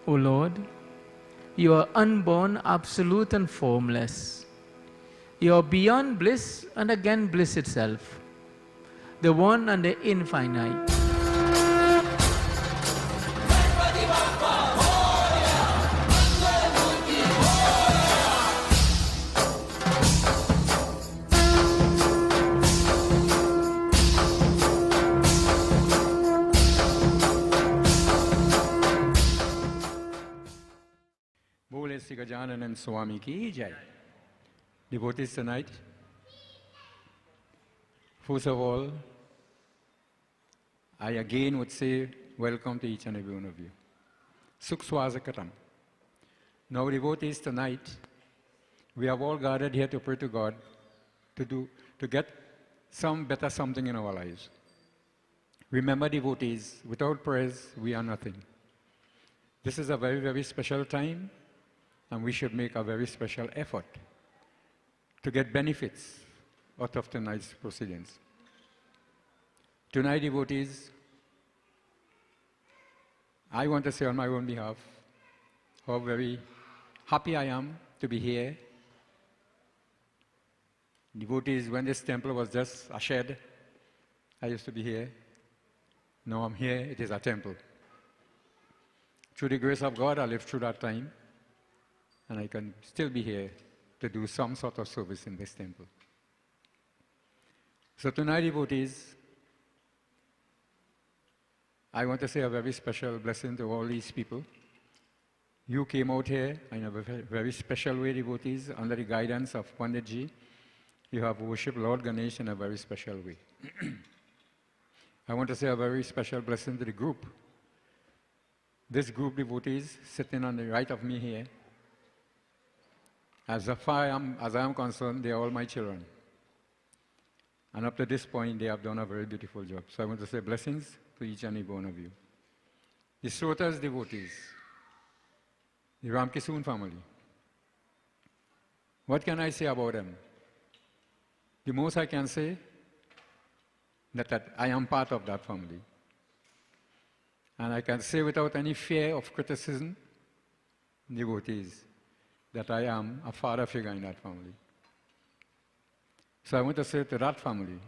O Lord, you are unborn, absolute, and formless. You are beyond bliss and again bliss itself, the one and the infinite. Bole Sri Gajananand Swami ki jai. Devotees tonight, first of all, I again would say welcome to each and every one of you. Sukh Swazakatam. Now devotees tonight, we have all gathered here to pray to God to get some better something in our lives. Remember devotees, without prayers, we are nothing. This is a very, very special time, and we should make a very special effort to get benefits out of tonight's proceedings. Tonight, devotees, I want to say on my own behalf how very happy I am to be here. Devotees, when this temple was just a shed, I used to be here. Now I'm here, it is a temple. Through the grace of God, I lived through that time, and I can still be here to do some sort of service in this temple. So tonight, devotees, I want to say a very special blessing to all these people. You came out here in a very special way, devotees, under the guidance of Panditji. You have worshipped Lord Ganesh in a very special way. I want to say a very special blessing to the group. This group, devotees, sitting on the right of me here, as far as I am concerned, they are all my children. And up to this point, they have done a very beautiful job. So I want to say blessings to each and every one of you. The Srotas devotees, the Ramkisoon family. What can I say about them? The most I can say that I am part of that family. And I can say without any fear of criticism, devotees, that I am a father figure in that family. So I want to say to that family,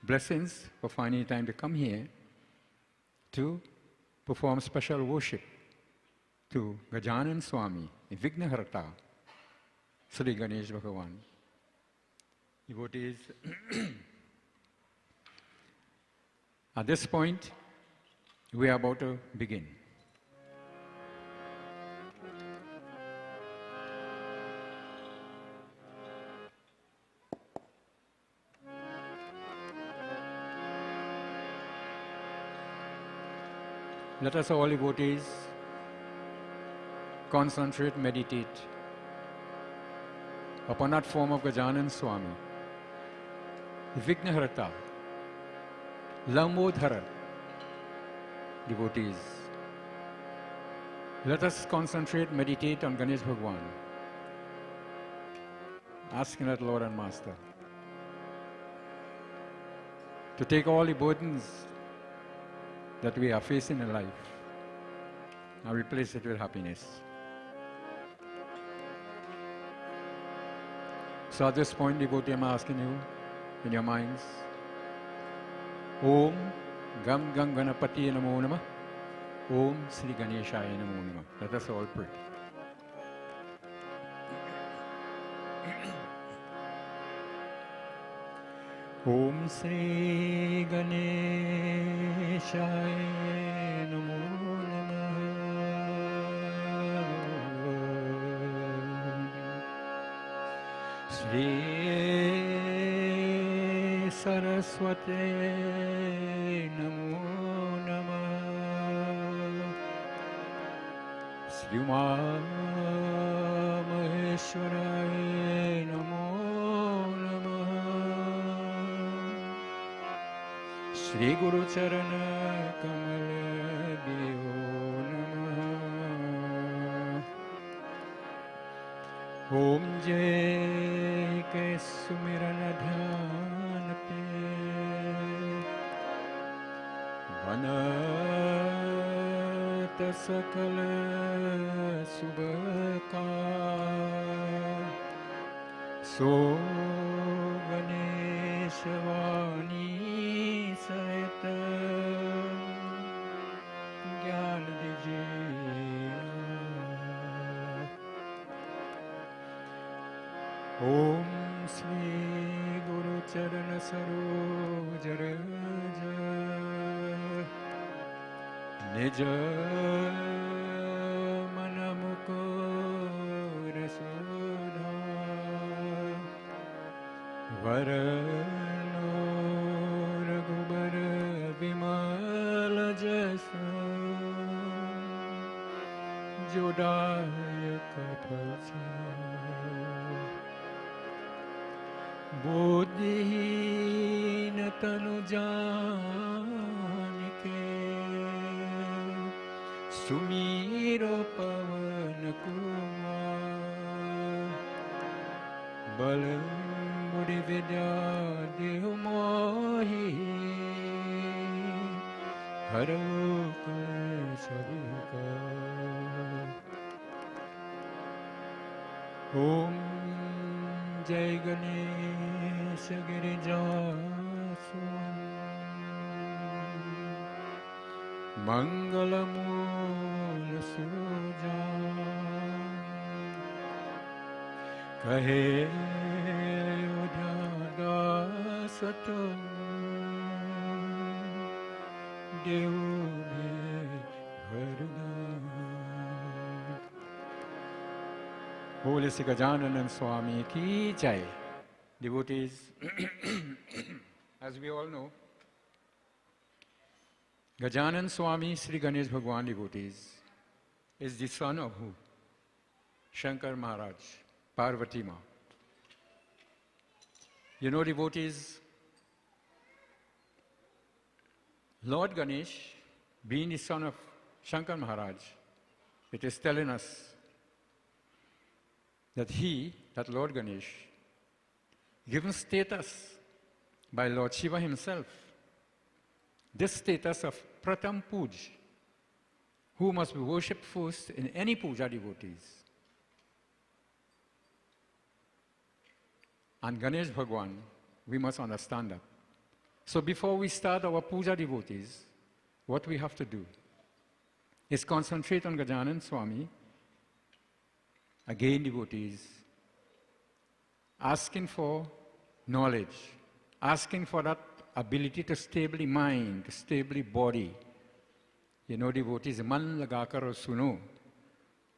blessings for finding time to come here to perform special worship to Gajanan Swami, Vignaharta, Sri Ganesh Bhagavan. Devotees, at this point, we are about to begin. Let us all, devotees, concentrate, meditate upon that form of Gajanan Swami, Vignaharta, Lambodhara. Devotees, let us concentrate, meditate on Ganesh Bhagwan, asking that Lord and Master to take all the burdens that we are facing in life and replace it with happiness. So at this point, devotee, I'm asking you in your minds, Om Gam Gam Ganapati Namo Namah, Om Sri Ganeshaya Namo Namah. Let us all pray. Om Sri Ganeshaya Namo Namah, Sri Saraswati Namo Namah, Sri Maheshwaraya Namo Namah, Sri Guru Charana Kamala Deyo Namah. Om Jai Ke Sumirana Dhyan Pe Banat सकल शुभ का सो गणेश वाणी सहित ज्ञान दीजिए। ओम श्री गुरु चरण सरोज रज निज मन मुकुर सुधा वरनो रघुबर विमल जस जोदायक फल बुद्धिहीन तनु जानिके सुमीरो पवन कुमार बल बुद्धि विद्या देहु मोहि हरो क्लेश विकार। ओम जय गणेश गिरिजासु मंगल मूल सुजा कहे दास तुम देव में वरदान। बोले श्री गजानन स्वामी की जय। Devotees, as we all know, Gajanan Swami Sri Ganesh Bhagwan devotees is the son of who? Shankar Maharaj, Parvati Ma. You know, devotees, Lord Ganesh, being the son of Shankar Maharaj, it is telling us that that Lord Ganesh, given status by Lord Shiva himself, this status of Pratam Puj, who must be worshipped first in any puja devotees. And Ganesh Bhagwan, we must understand that. So before we start our puja devotees, what we have to do is concentrate on Gajanan Swami, again devotees, asking for knowledge, asking for that ability to stably mind, to stably body. You know, devotees, man lagakar suno,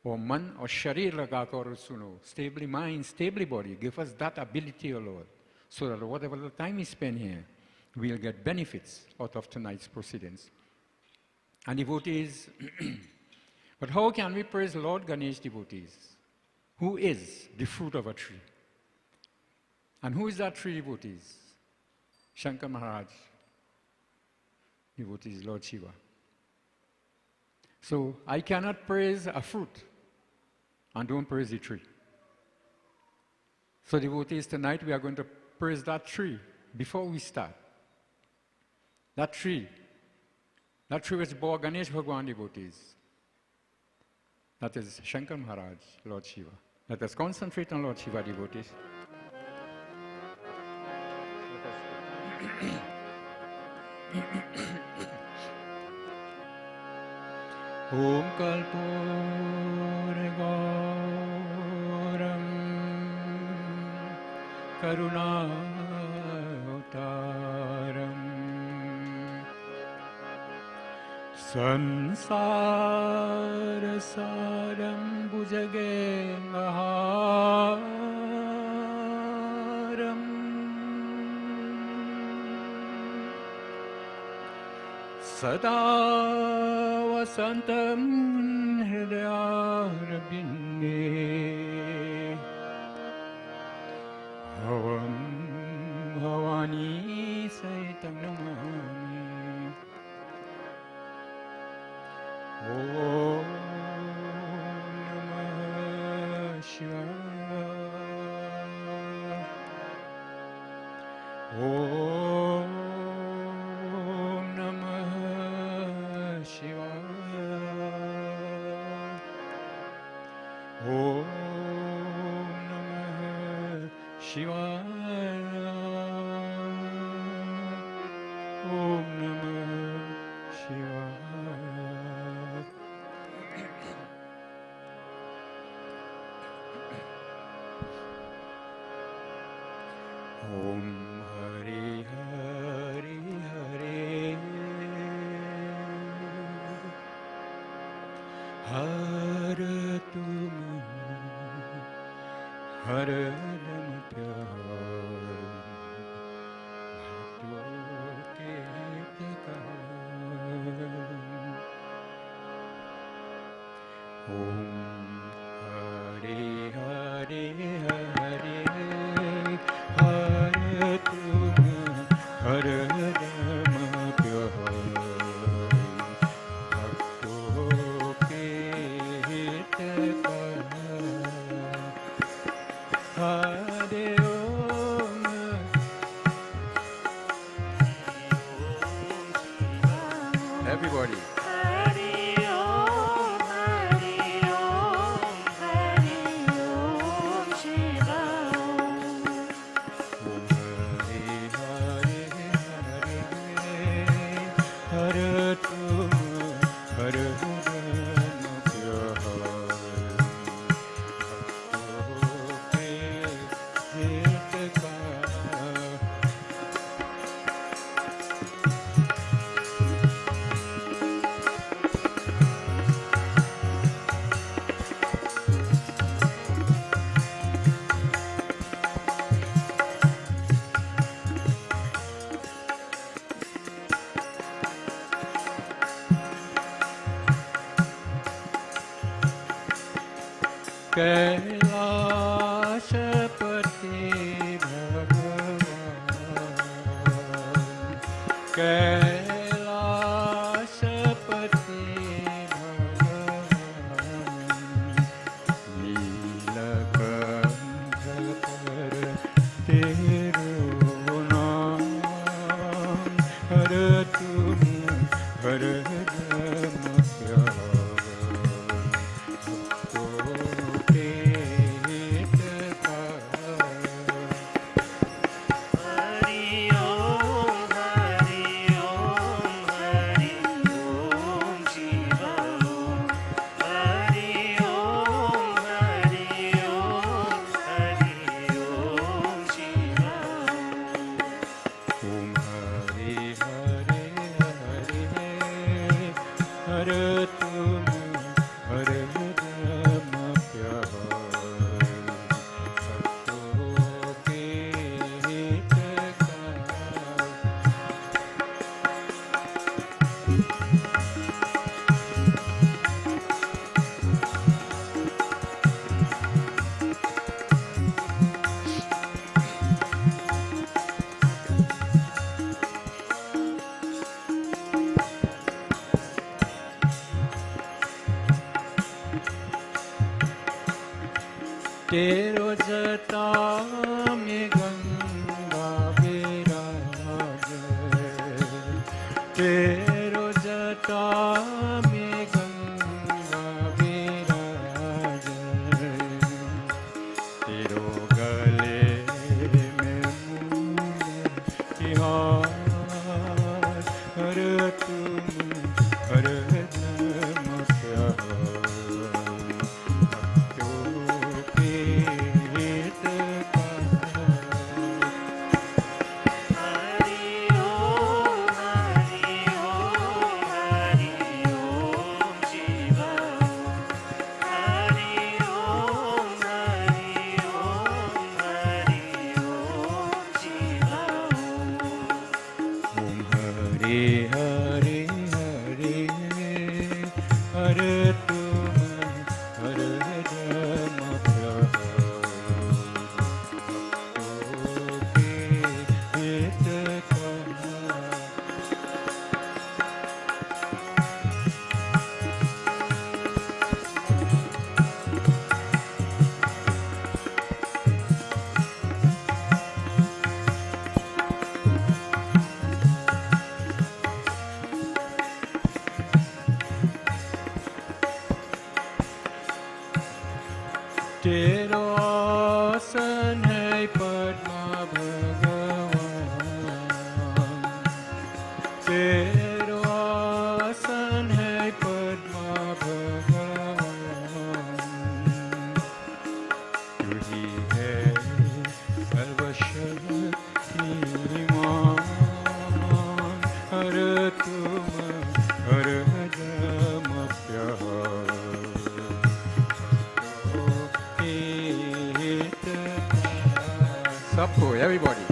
or man or sharir lagakar suno, stably mind, stably body. Give us that ability, O Lord, so that whatever the time we spend here, we'll get benefits out of tonight's proceedings. And devotees, but how can we praise Lord Ganesh, devotees, who is the fruit of a tree? And who is that tree, devotees? Shankar Maharaj, devotees, Lord Shiva. So I cannot praise a fruit and don't praise the tree. So devotees, tonight we are going to praise that tree before we start. That tree which bore Ganesh Bhagwan, devotees. That is Shankar Maharaj, Lord Shiva. Let us concentrate on Lord Shiva, devotees. Om Kalpurgauram Karunavtaram Sansara Saram Bhujagengaharam Sada Vasantam Hridayarabinde Bhavam Bhavani Saitam Namami Om Namah Shivaya Om Namah Shivaya Om Namah Shivaya. Om Namah Shivaya. Om Hari Hari Hare Hare Tum Hare Ram Pyar Bhakto Ke Prakar Om Hare Hare Hare Hare Tum Hare Ram Pyar Bhakto Ke Prakar Hare Om Everybody. Hari Om, Hari Om, Hari Om Shiva Om. Om Hare Hare Hare Hare Tum Hare Ram Pyar Bhakto Ke Hitakar Kailashpati भगवान कैलाशपति भगवान नीलकंठ पर तेरो नाम हर तुम हर रम प्यार Hari Om, Hari Om, Hari Om Shiva Om. Hari Om, Hari Om, Hari Om Shiva Om. Om Hare Hare Hare Hare Tum Hare Ram Pyar Bhakto Ke Hitakar तेरो जटा में गंगा विराजे तेरो जटा में गंगा विराजे तेरो गले में मूंगे हार हर तुम हर नम प्यार भक्तों के हितकार तेरो आसन है पद्मा भगवान, तेरो आसन है पद्मा भगवान, तू ही है सर्वशक्तिमान, हर तुम हर दम प्यार, सबको everybody.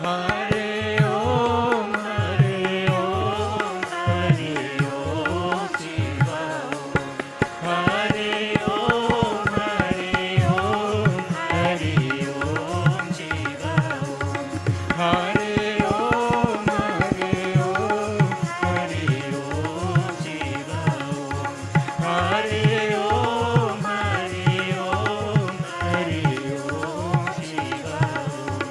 Hare Om, Hare Om, Hare Om Shiva Om. Hare Om, Hare Om, Hare Om Shiva Om. Hare Om, Hare Om, Hare Om Shiva Om. Hare Om, Hare Om, Hare Om Shiva Om.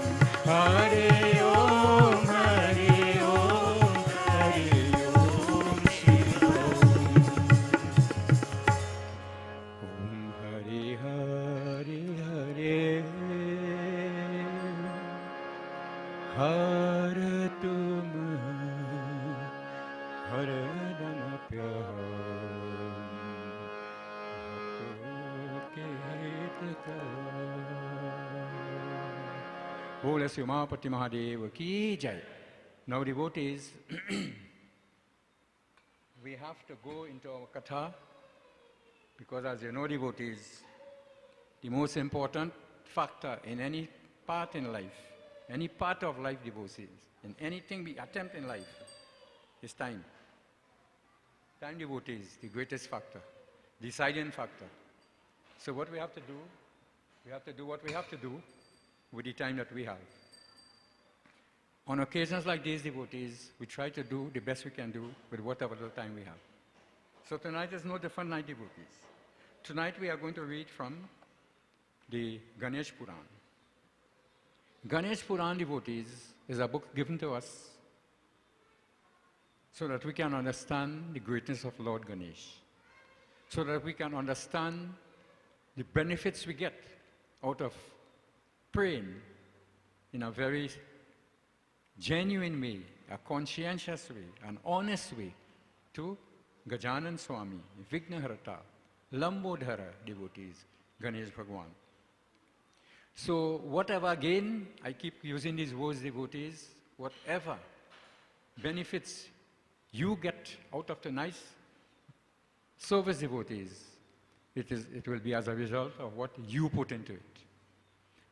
Hare Om, Hare Om, Hare Om Shiva Om. Om Hare Hare Hare, Har tum Har dam pyar, Bhakto ke Bole Sri Umapati Mahadeva ki jai. Now devotees, we have to go into our katha, because as you know devotees, the most important factor in any part in life, any part of life devotees, in anything we attempt in life, is time. Time devotees, the greatest factor, deciding factor. So what we have to do what we have to do with the time that we have. On occasions like these, devotees, we try to do the best we can do with whatever the time we have. So tonight is no different night, devotees. Tonight we are going to read from the Ganesh Puran. Ganesh Puran, devotees, is a book given to us so that we can understand the greatness of Lord Ganesh, so that we can understand the benefits we get out of praying in a very genuine way, a conscientious way, an honest way to Gajanan Swami, Vignaharata, Lambodhara devotees, Ganesh Bhagwan. So whatever, again, I keep using these words, devotees, whatever benefits you get out of tonight's service, devotees, it will be as a result of what you put into it.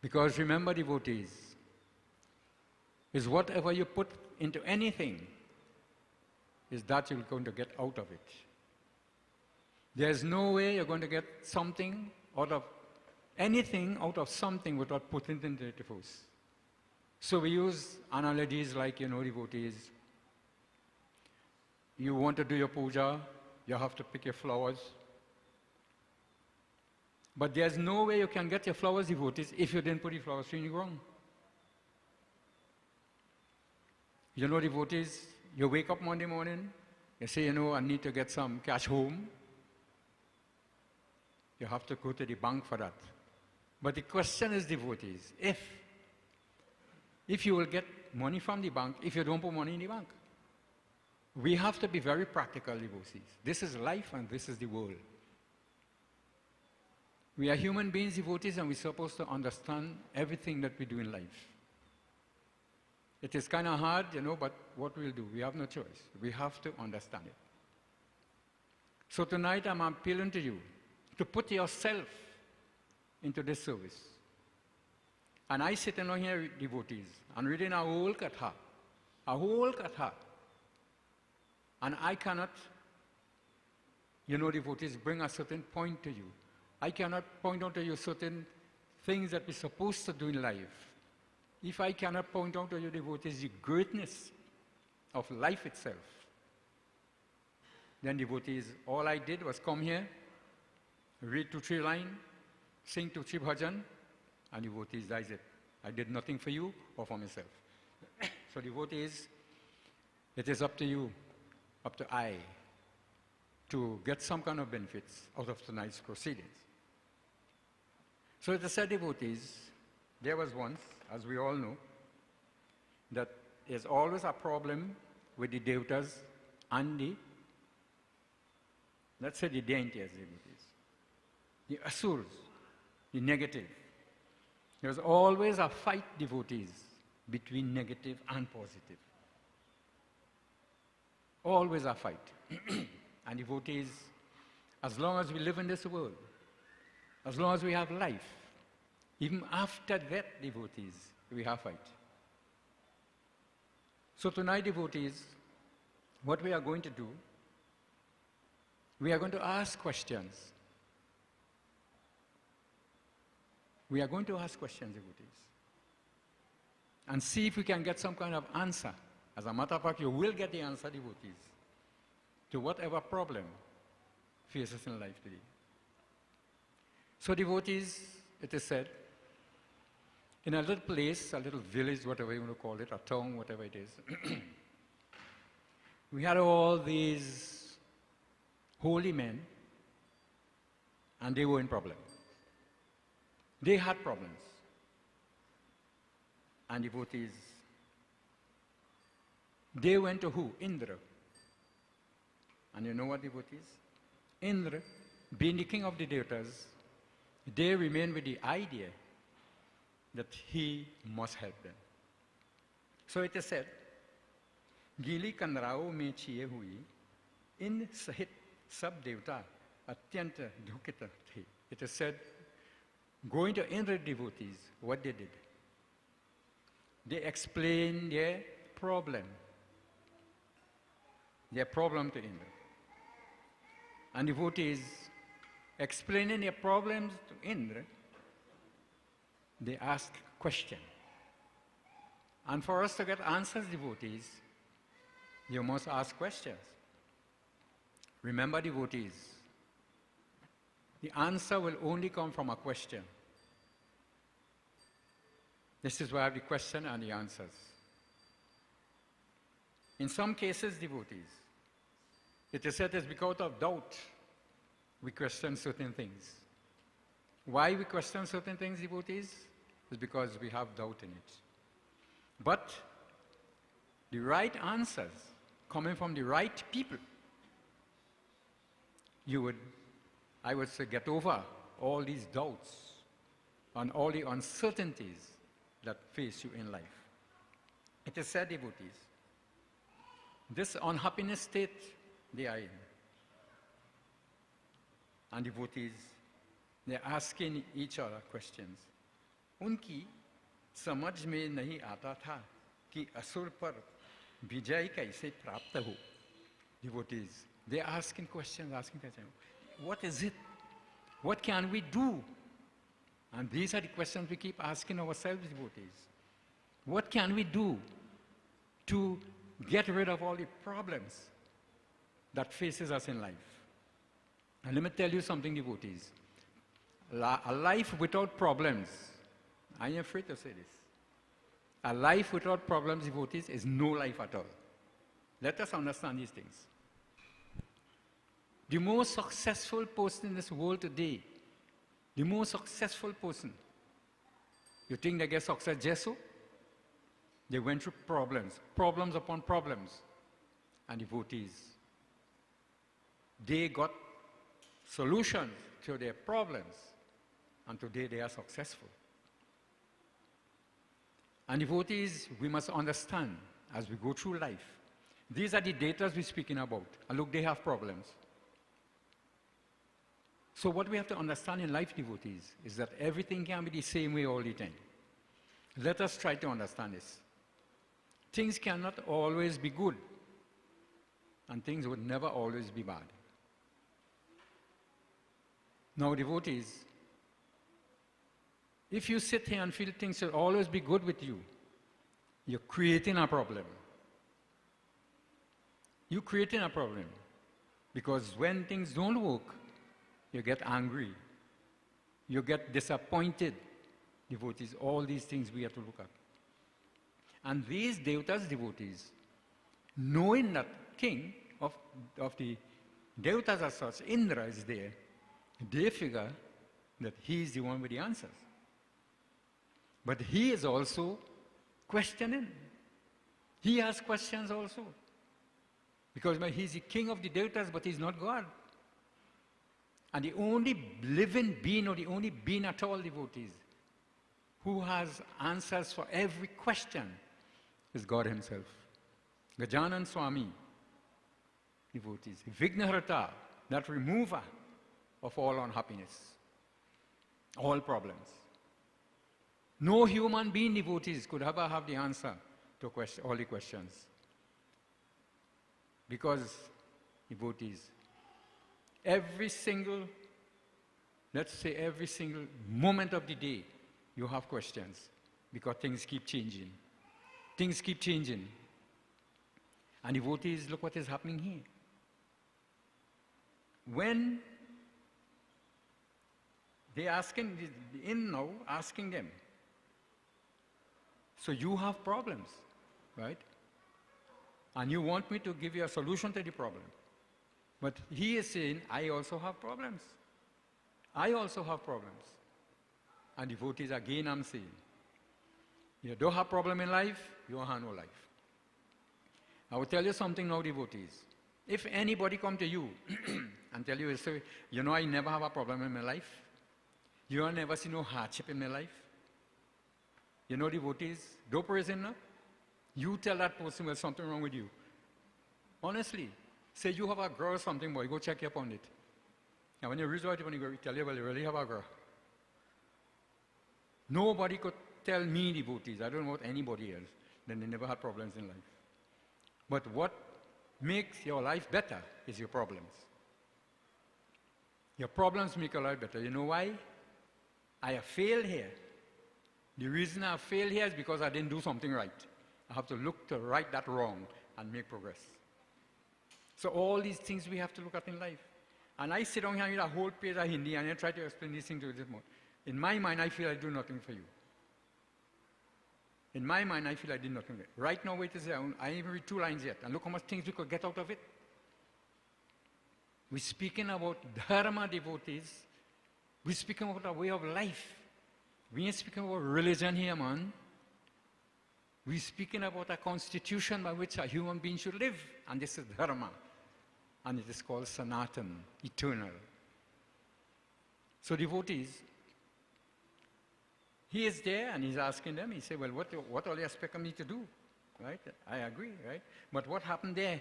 Because remember, devotees, is whatever you put into anything, is that you're going to get out of it. There's no way you're going to get something out of anything out of something without putting it into it first. So we use analogies like, devotees, you want to do your puja, you have to pick your flowers. But there's no way you can get your flowers, devotees, if you didn't put your flowers in the ground. Devotees, you wake up Monday morning, you say, I need to get some cash home. You have to go to the bank for that. But the question is, devotees, if you will get money from the bank, if you don't put money in the bank. We have to be very practical, devotees. This is life and this is the world. We are human beings, devotees, and we're supposed to understand everything that we do in life. It is kind of hard, but what we'll do, we have no choice. We have to understand it. So tonight I'm appealing to you to put yourself into this service. And I sit along here, devotees, and reading a whole katha. And I cannot, devotees, bring a certain point to you. I cannot point out to you certain things that we're supposed to do in life. If I cannot point out to you, devotees, the greatness of life itself, then, devotees, all I did was come here, read 2-3 lines, sing 2-3 bhajan, and devotees, that's it. I did nothing for you or for myself. So, devotees, it is up to you, up to I, to get some kind of benefits out of tonight's proceedings. So it is said, devotees, there was once, as we all know, that there's always a problem with the devatas and the, let's say, the deities, devotees, the asuras, the negative. There's always a fight, devotees, between negative and positive. Always a fight. And devotees, as long as we live in this world, as long as we have life, even after death, devotees, we have fight. So tonight, devotees, what we are going to do, we are going to ask questions. We are going to ask questions, devotees, and see if we can get some kind of answer. As a matter of fact, you will get the answer, devotees, to whatever problem faces in life today. So devotees, it is said, in a little place, a little village, whatever you want to call it, a town, whatever it is, we had all these holy men, and they were in problem. They had problems. And devotees, they went to who? Indra. And you know what, devotees? Indra, being the king of the devatas, they remained with the idea that he must help them. So it is said, Gili kanrao mein chiye hui, in sahit sab devta atyanta dhukita the. It is said, going to Indra devotees, what they did? They explained their problem to Indra. And devotees, explaining their problems to Indra, they ask questions. And for us to get answers, devotees, you must ask questions. Remember, devotees, the answer will only come from a question. This is why I have the question and the answers. In some cases, devotees, it is said it's because of doubt we question certain things. Why we question certain things, devotees? Is because we have doubt in it. But the right answers coming from the right people, I would say, get over all these doubts and all the uncertainties that face you in life. It is said, devotees, this unhappiness state they are in. And devotees, they're asking each other questions. उनकी समझ में नहीं आता था कि असुर पर विजय कैसे प्राप्त हो. Devotees, they're asking questions. What is it? What can we do? And these are the questions we keep asking ourselves, devotees. What can we do to get rid of all the problems that faces us in life? And let me tell you something, devotees. A life without problems, I am afraid to say this. A life without problems, devotees, is no life at all. Let us understand these things. The most successful person in this world today, the most successful person, you think they get success just so? They went through problems, problems upon problems. And devotees, they got solutions to their problems, and today they are successful. And devotees, we must understand as we go through life, these are the data we're speaking about. And look, they have problems. So what we have to understand in life, devotees, is that everything can be the same way all the time. Let us try to understand this. Things cannot always be good, and things would never always be bad. Now, devotees, if you sit here and feel things should always be good with you, you're creating a problem. You're creating a problem. Because when things don't work, you get angry. You get disappointed. Devotees, all these things we have to look at. And these devatas, devotees, knowing that king of the devatas as such, Indra is there, they figure that he is the one with the answers. But he is also questioning. He has questions also. Because he's the king of the devatas, but he's not God. And the only living being, or the only being at all, devotees, who has answers for every question is God himself. Gajanan Swami, devotees. Vignaharata, that remover of all unhappiness, all problems. No human being, devotees, could ever have the answer to all the questions. Because, devotees, every single, let's say every single moment of the day, you have questions. Because things keep changing. Things keep changing. And devotees, look what is happening here. When they're asking, now asking them, so you have problems, right? And you want me to give you a solution to the problem. But he is saying, I also have problems. I also have problems. And devotees, again I'm saying, you don't have problem in life, you don't have no life. I will tell you something now, devotees. If anybody come to you and tell you, say, you know, I never have a problem in my life. You have never seen no hardship in my life. You know, devotees, don't person now. You tell that person there's something wrong with you. Honestly, say you have a girl or something, boy, go check up on it. And when you resort to it, tell you, well, you really have a girl. Nobody could tell me, devotees, I don't know about anybody else, then they never had problems in life. But what makes your life better is your problems. Your problems make your life better. You know why? I have failed here. The reason I failed here is because I didn't do something right. I have to look to right that wrong and make progress. So all these things we have to look at in life. And I sit down here with a whole page of Hindi and I try to explain these things to you this morning. In my mind, I feel I do nothing for you. In my mind, I feel I did nothing. Right now, wait a second, I even read 2 lines yet, and look how much things we could get out of it. We're speaking about dharma, devotees. We're speaking about a way of life. We ain't speaking about religion here, man. We're speaking about a constitution by which a human being should live, and this is dharma. And it is called sanatan, eternal. So devotees, he is there and he's asking them, he said, well, what all you expect me to do? Right? I agree, right? But what happened there?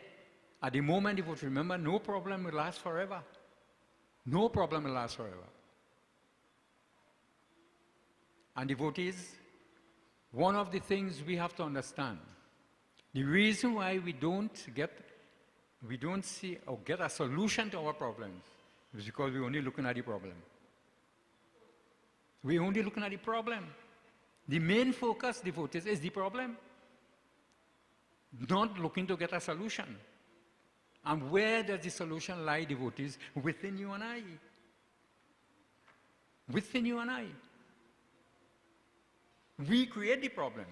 At the moment, you would remember, no problem will last forever. No problem will last forever. And devotees, one of the things we have to understand, the reason why we don't see or get a solution to our problems is because we're only looking at the problem. We're only looking at the problem. The main focus, devotees, is the problem. Not looking to get a solution. And where does the solution lie, devotees? Within you and I. Within you and I. We create the problems.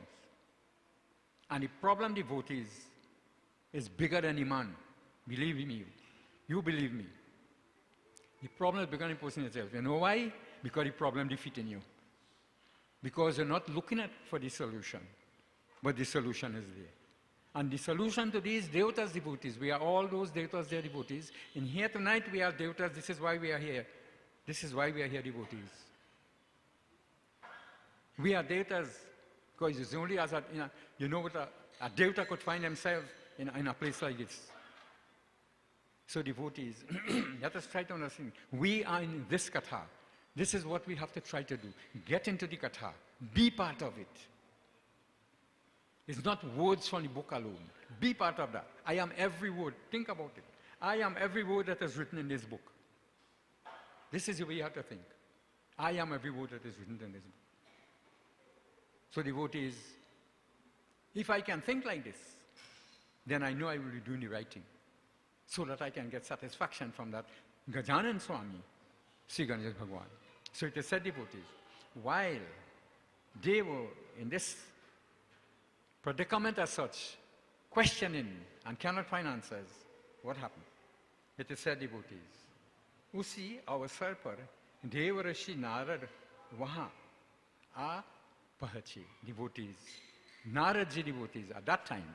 And the problem, devotees, is bigger than the man. Believe me. You believe me. The problem is bigger than the person itself. You know why? Because the problem defeating you. Because you're not looking for the solution. But the solution is there. And the solution to these devatas, devotees, we are all those devatas, they are devotees. And here tonight we are devatas, this is why we are here. This is why we are here, devotees. We are devatas because it's only as you know what a devata could find themselves in a place like this. So devotees, let us try to understand. We are in this katha. This is what we have to try to do. Get into the katha. Be part of it. It's not words from the book alone. Be part of that. I am every word. Think about it. I am every word that is written in this book. This is the way you have to think. I am every word that is written in this book. So devotees, if I can think like this, then I know I will be doing the right thing. So that I can get satisfaction from that Gajanan Swami, Sri Ganesh Bhagwan. So it is said, devotees, while they were in this predicament as such, questioning and cannot find answers, what happened? It is said, devotees, Usi, our serper, Devarshi Narad Vaha are Pahachi, devotees. Naradji devotees at that time.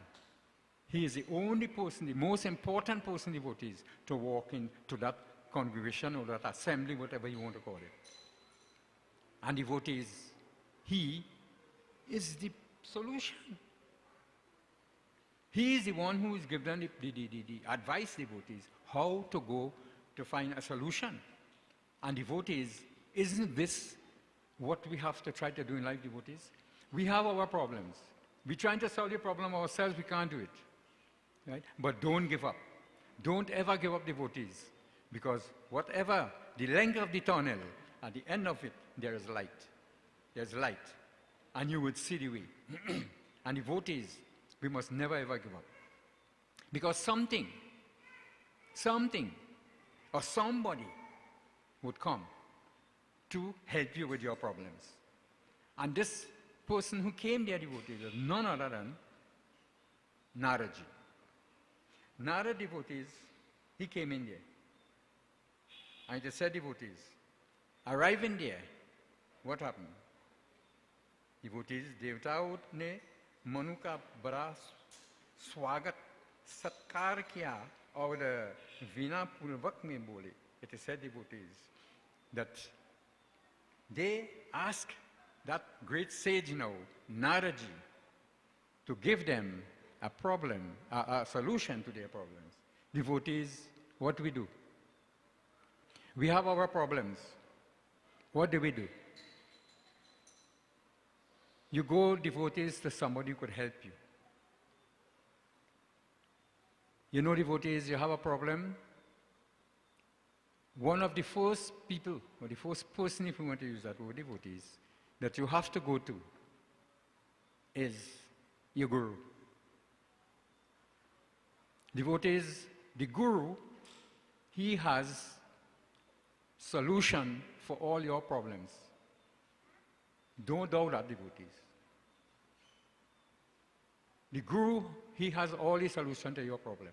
He is the only person, the most important person, devotees, to walk into that congregation or that assembly, whatever you want to call it. And devotees, he is the solution. He is the one who is given the advice, devotees, how to go to find a solution. And devotees, isn't this what we have to try to do in life, devotees? We have our problems. We're trying to solve the problem ourselves, we can't do it. Right? But don't give up. Don't ever give up, devotees. Because whatever the length of the tunnel, at the end of it, there is light. There's light. And you would see the way. And devotees, we must never ever give up. Because something, or somebody would come to help you with your problems. And this person who came there, devotees, is none other than Naradji. Narad, devotees, he came in there. And he said, devotees, arriving there, what happened? Devotees, Devtaot ne Manu ka bada swagat satkar kiya aur vina purvak mein bole. It is said, devotees, that they asked that great sage now, Naradji, to give them a problem, a solution to their problems. Devotees, what do we do? We have our problems. What do we do? You go, devotees, to somebody who could help you. You know, devotees, you have a problem. One of the first people, or the first person, if you want to use that word, devotees, that you have to go to is your guru. Devotees, the guru, he has solution for all your problems. Don't doubt that, devotees. The guru, he has all the solution to your problem.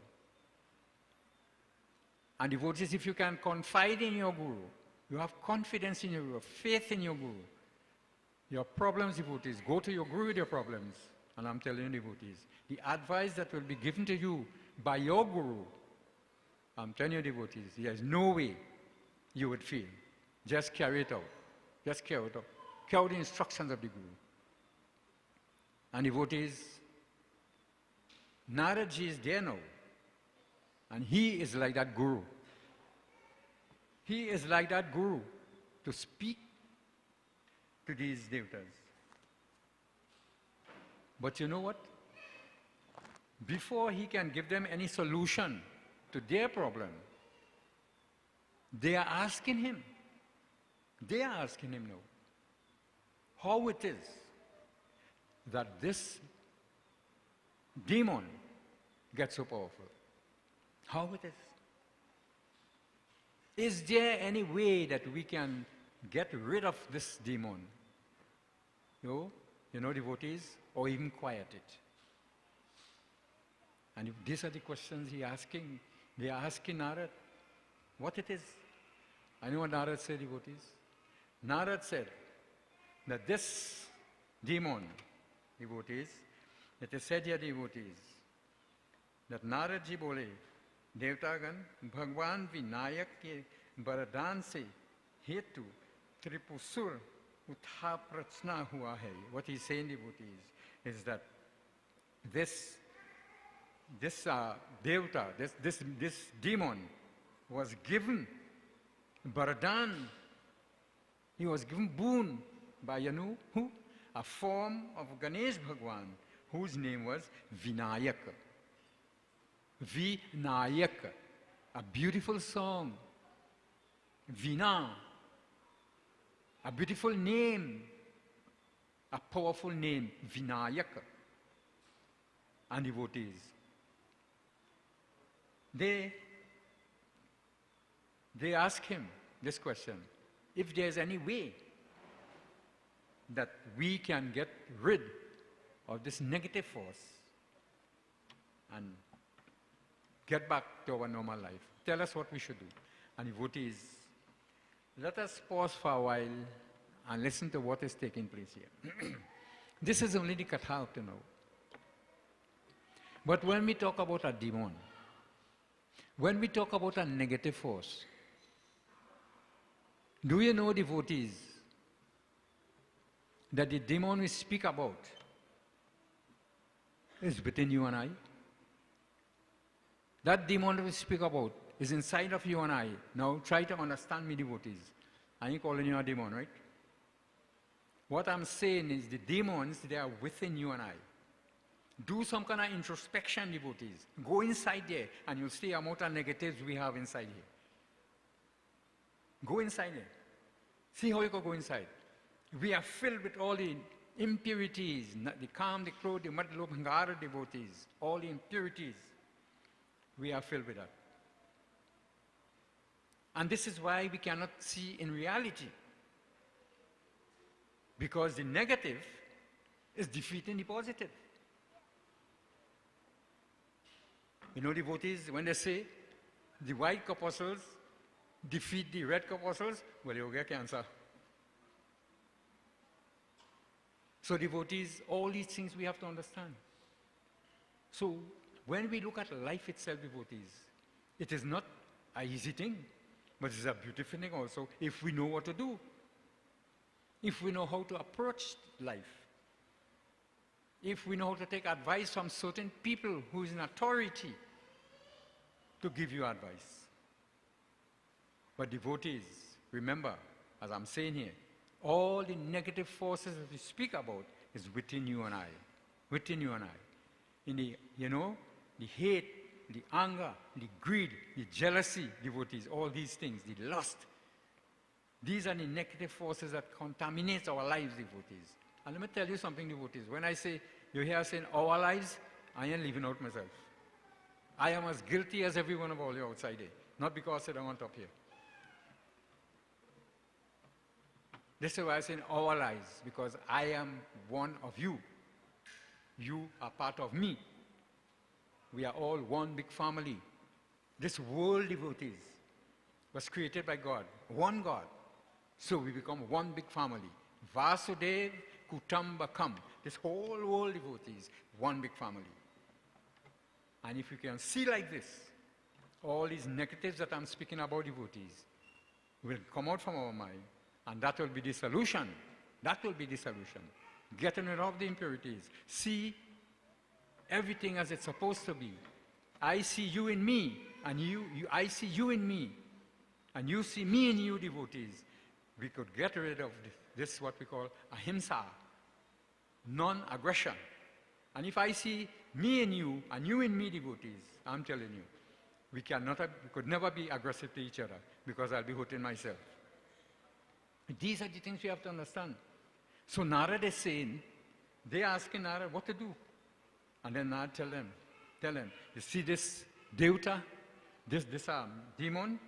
And devotees, if you can confide in your guru, you have confidence in your guru, faith in your guru, your problems, devotees, go to your guru with your problems. And I'm telling you, devotees, the advice that will be given to you by your guru, I'm telling you, devotees, there's no way you would fail. Just carry it out. Just carry it out. Carry out the instructions of the guru. And devotees, Naradji is there now. And he is like that guru. He is like that guru to speak to these devatas. But you know what? Before he can give them any solution to their problem, they are asking him. They are asking him now how it is that this demon gets so powerful. How it is. Is there any way that we can get rid of this demon? You know, devotees, or even quiet it? And if these are the questions he asking, they are asking Narad what it is. I know what Narad said, devotees. Narad said that this demon, devotees, it is said here, devotees, that Naradji bole, Devtagan, Bhagwan Vinayak ke Baradan se hetu Tripusur utha prachna hua hai. What he's saying, devotees, is that this Devta, this demon was given Baradan. He was given boon by who? A form of Ganesh Bhagwan, whose name was Vinayaka. Vinayaka, a beautiful song. Vina, a beautiful name, a powerful name, Vinayaka. And devotees, they ask him this question: if there's any way that we can get rid of this negative force and get back to our normal life, tell us what we should do. And devotees, Let us pause for a while and listen to what is taking place here. This is only the Katha up to now. But when we talk about a demon, when we talk about a negative force, do you know, devotees, that the demon we speak about is within you and I? That demon we speak about is inside of you and I. Now try to understand me, devotees. I ain't calling you a demon, right? What I'm saying is the demons, they are within you and I. Do some kind of introspection, devotees. Go inside there and you'll see the amount of negatives we have inside here. Go inside there. See how you can go inside. We are filled with all the impurities, the calm, the crowd, the madlop, ngara devotees, all the impurities. We are filled with that. And this is why we cannot see in reality. Because the negative is defeating the positive. You know, devotees, when they say the white corpuscles defeat the red corpuscles, well, you'll get cancer. So devotees, all these things we have to understand. So when we look at life itself, devotees, it is not an easy thing, but it's a beautiful thing also if we know what to do. If we know how to approach life. If we know how to take advice from certain people who is in authority to give you advice. But devotees, remember, as I'm saying here, all the negative forces that we speak about is within you and I. Within you and I. In the, you know, the hate, the anger, the greed, the jealousy, devotees, all these things, the lust. These are the negative forces that contaminate our lives, devotees. And let me tell you something, devotees. When I say, you hear saying our lives, I ain't leaving out myself. I am as guilty as every one of all you outside there. Not because I don't want up here. This is why I say our lives, because I am one of you. You are part of me. We are all one big family. This world, devotees, was created by God, one God. So we become one big family. Vasudev Kutumbakam. This whole world, devotees, one big family. And if you can see like this, all these negatives that I'm speaking about, devotees, will come out from our mind, and that will be the solution. That will be the solution. Getting rid of the impurities. See everything as it's supposed to be. I see you in me, and I see you in me, and you see me in you, devotees. We could get rid of this what we call ahimsa, non-aggression. And if I see me in you, and you in me, devotees, I'm telling you, we could never be aggressive to each other, because I'll be hurting myself. These are the things we have to understand. So Narad is saying, they're asking Narad what to do. And then Narad tell them, you see this Devta, this demon?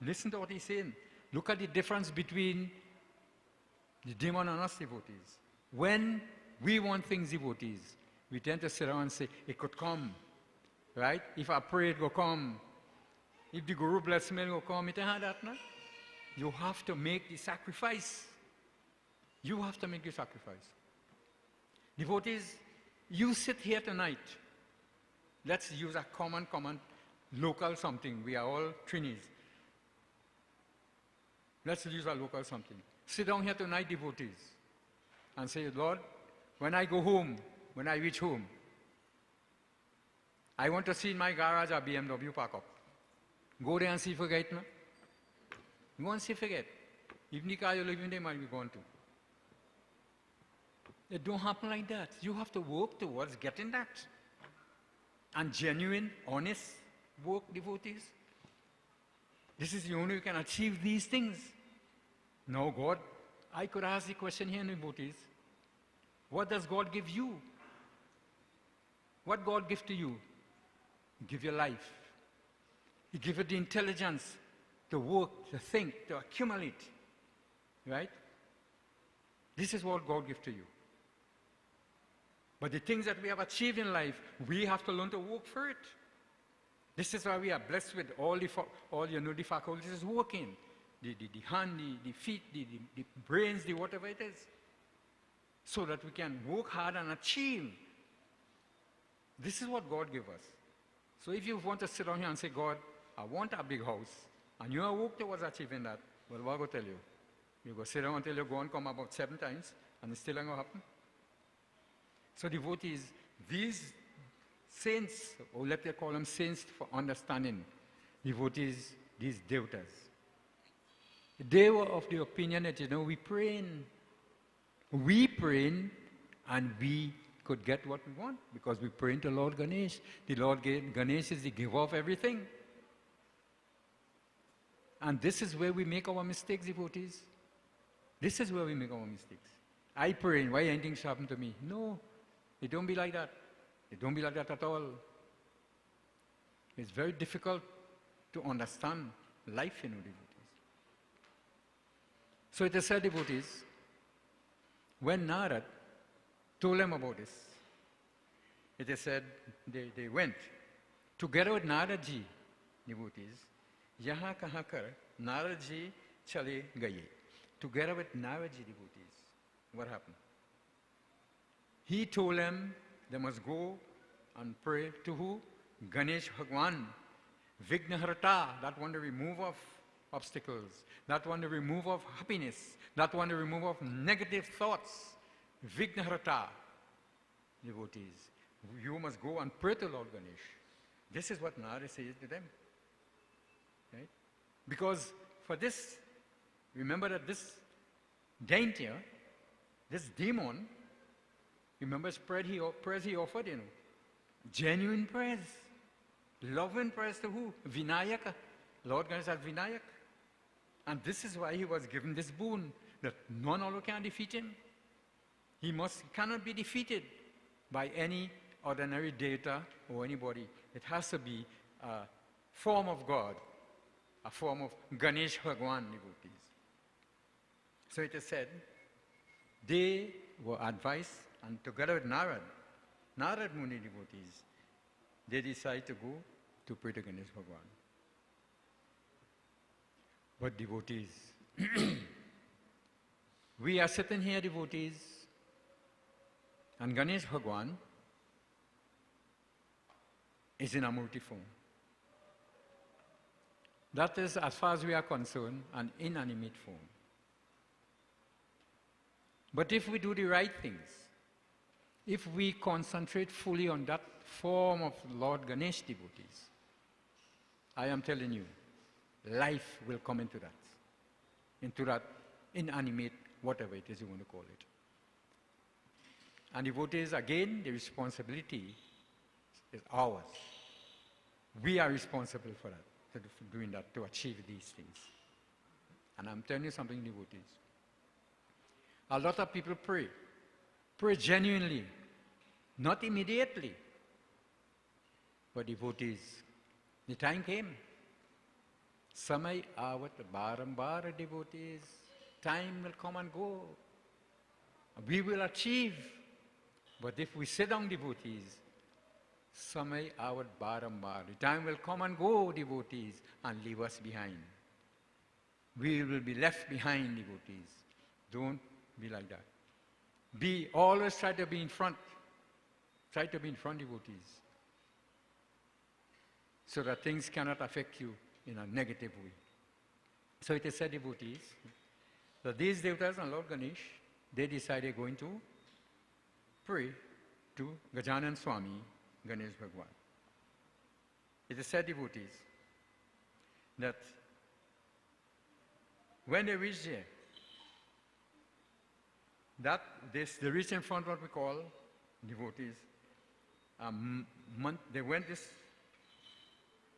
Listen to what he's saying. Look at the difference between the demon and us, devotees. When we want things, devotees, we tend to sit around and say, it could come, right? If I pray, it will come. If the Guru bless me, it will come. It ain't that, no? You have to make the sacrifice. You have to make the sacrifice. Devotees, you sit here tonight. Let's use a common, local something. We are all Trinis. Let's use a local something. Sit down here tonight, devotees, and say, Lord, when I go home, when I reach home, I want to see in my garage a BMW park up. Go there and see if you get, no? Go and see if you get. Even the car you live in, they might be gone too. It don't happen like that. You have to work towards getting that. And genuine, honest work, devotees. This is the only way you can achieve these things. Now, God, I could ask the question here, devotees. What does God give you? What God gives to you? He gives you life. He gives you the intelligence to work, to think, to accumulate. Right? This is what God gives to you. But the things that we have achieved in life, we have to learn to work for it. This is why we are blessed with all the faculties working. the hand, the feet, the brains, the whatever it is, so that we can work hard and achieve. This is what God gave us. So if you want to sit down here and say, God, I want a big house, and you are working towards achieving that, well, what I'm going to tell you? You go sit down until you go and come about 7 times, and it's still not going to happen. So devotees, these saints, or let me call them saints for understanding, devotees, these devotees, they were of the opinion that, we praying, and we could get what we want because we praying to Lord Ganesh. The Lord Ganesh is the giver of everything. And this is where we make our mistakes, devotees. This is where we make our mistakes. I pray, why anything should happen to me? No, it don't be like that. It don't be like that at all. It's very difficult to understand life, devotees. So it is said, devotees, when Narad told them about this, it is said they went together with Narad ji, devotees. Yahan kahan kar Narad ji chale gaye. Together with Narad ji, devotees, what happened? He told them they must go and pray to who? Ganesh Bhagwan, Vignaharata, that one the remover of obstacles, that one the remover of happiness, that one the remover of negative thoughts. Vignaharata, devotees, you must go and pray to Lord Ganesh. This is what Narada says to them. Right? Because for this, remember that this dainty, this demon, remember prayers he offered, genuine prayers, loving prayers to who? Vinayaka. Lord Ganesh as Vinayak. And this is why he was given this boon, that none other can defeat him. He cannot be defeated by any ordinary deita or anybody. It has to be a form of God, a form of Ganesh Bhagwan, devotees. So it is said, they were advised, and together with Narad Muni devotees, they decided to go to pray to Ganesh Bhagwan. But devotees, we are sitting here, devotees, and Ganesh Bhagwan is in a Murti form. That is, as far as we are concerned, an inanimate form. But if we do the right things, if we concentrate fully on that form of Lord Ganesh, devotees, I am telling you, life will come into that inanimate, whatever it is you want to call it. And devotees, again, the responsibility is ours. We are responsible for that, for doing that, to achieve these things. And I'm telling you something, devotees. A lot of people pray genuinely, not immediately. But devotees, the time came. Samay avat barambar, devotees. Time will come and go. We will achieve. But if we sit down, devotees, samay avat barambar. The time will come and go, devotees, and leave us behind. We will be left behind, devotees. Don't be like that. Always try to be in front. Try to be in front, devotees, so that things cannot affect you in a negative way. So it is said, devotees, that these devatas and Lord Ganesh, they decided going to pray to Gajanan Swami, Ganesh Bhagwan. It is said, devotees, that when they reached there, they reached in front of what we call, devotees, they went this,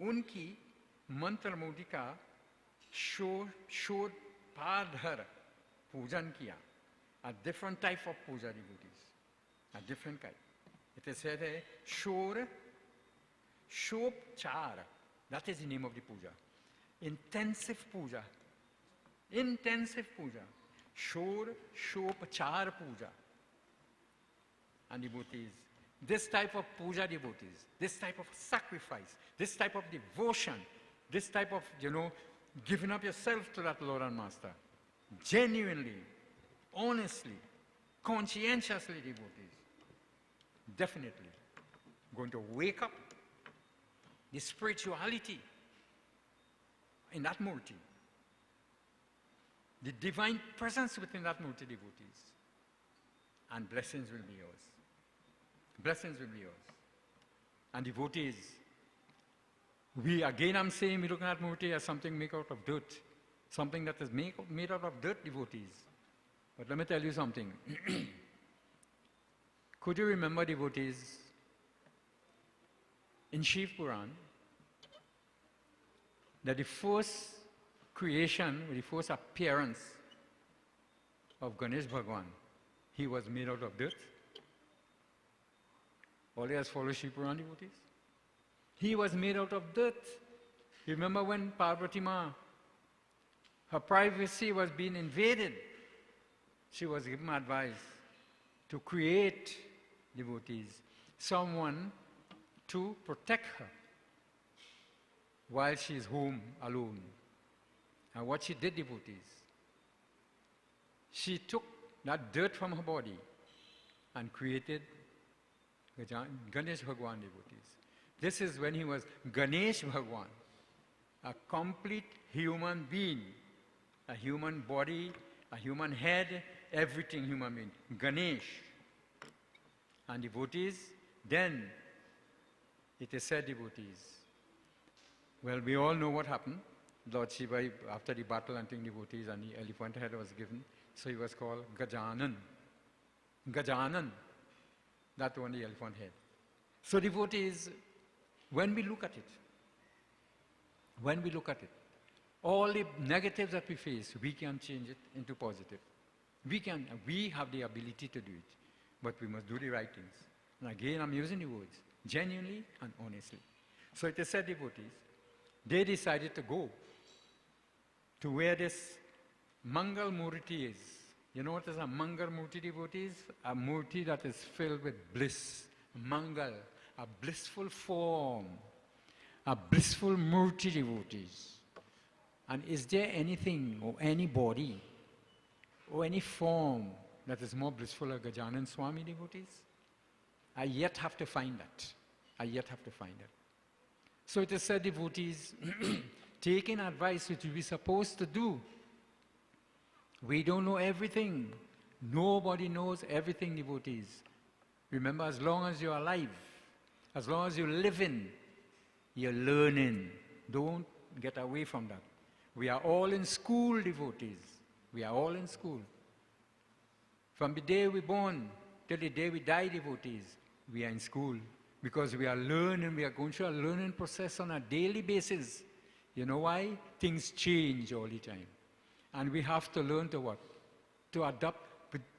unki mantra mudika shod padhar pujan kiya. A different type of puja, devotees. A different kind. It is said, shor char. That is the name of the puja. Intensive puja. Intensive puja. Shor char puja. And devotees, this type of puja, devotees, this type of sacrifice, this type of devotion, this type of, giving up yourself to that Lord and Master, genuinely, honestly, conscientiously devotees, definitely going to wake up the spirituality in that murti, the divine presence within that murti devotees, and blessings will be yours. Blessings will be yours. And devotees, I'm saying, we're looking at murti as something made out of dirt, something that is made out of dirt, devotees. But let me tell you something. Could you remember, devotees, in Shiv Puran, that the first creation, the first appearance of Ganesh Bhagwan, he was made out of dirt? All he has followed Shiv Puran, devotees? He was made out of dirt. Remember when Parvati Ma, her privacy was being invaded, she was given advice to create, devotees, someone to protect her while she is home alone. And what she did, devotees, she took that dirt from her body and created Ganesh Bhagwan, devotees. This is when he was Ganesh Bhagwan, a complete human being, a human body, a human head, everything human being, Ganesh. And devotees, then it is said, devotees, well, we all know what happened. Lord Shiva, after the battle, and devotees, and the elephant head was given, so he was called Gajanan. Gajanan, that one, the elephant head. So devotees, when we look at it, all the negatives that we face, we can change it into positive. We have the ability to do it, but we must do the right things. And again, I'm using the words, genuinely and honestly. So it is said, devotees, they decided to go to where this Mangal Murti is. You know what is a Mangal Murti, devotees? A Murti that is filled with bliss. Mangal, a blissful form, a blissful Murti, devotees. And is there anything or anybody or any form that is more blissful than Gajanan Swami, devotees? I yet have to find that. I yet have to find that. So it is said, devotees, taking advice which we're supposed to do. We don't know everything. Nobody knows everything, devotees. Remember, as long as you're alive, as long as you're living, you're learning. Don't get away from that. We are all in school, devotees. We are all in school. From the day we're born till the day we die, devotees, we are in school. Because we are learning, we are going through a learning process on a daily basis. You know why? Things change all the time. And we have to learn to what? To adapt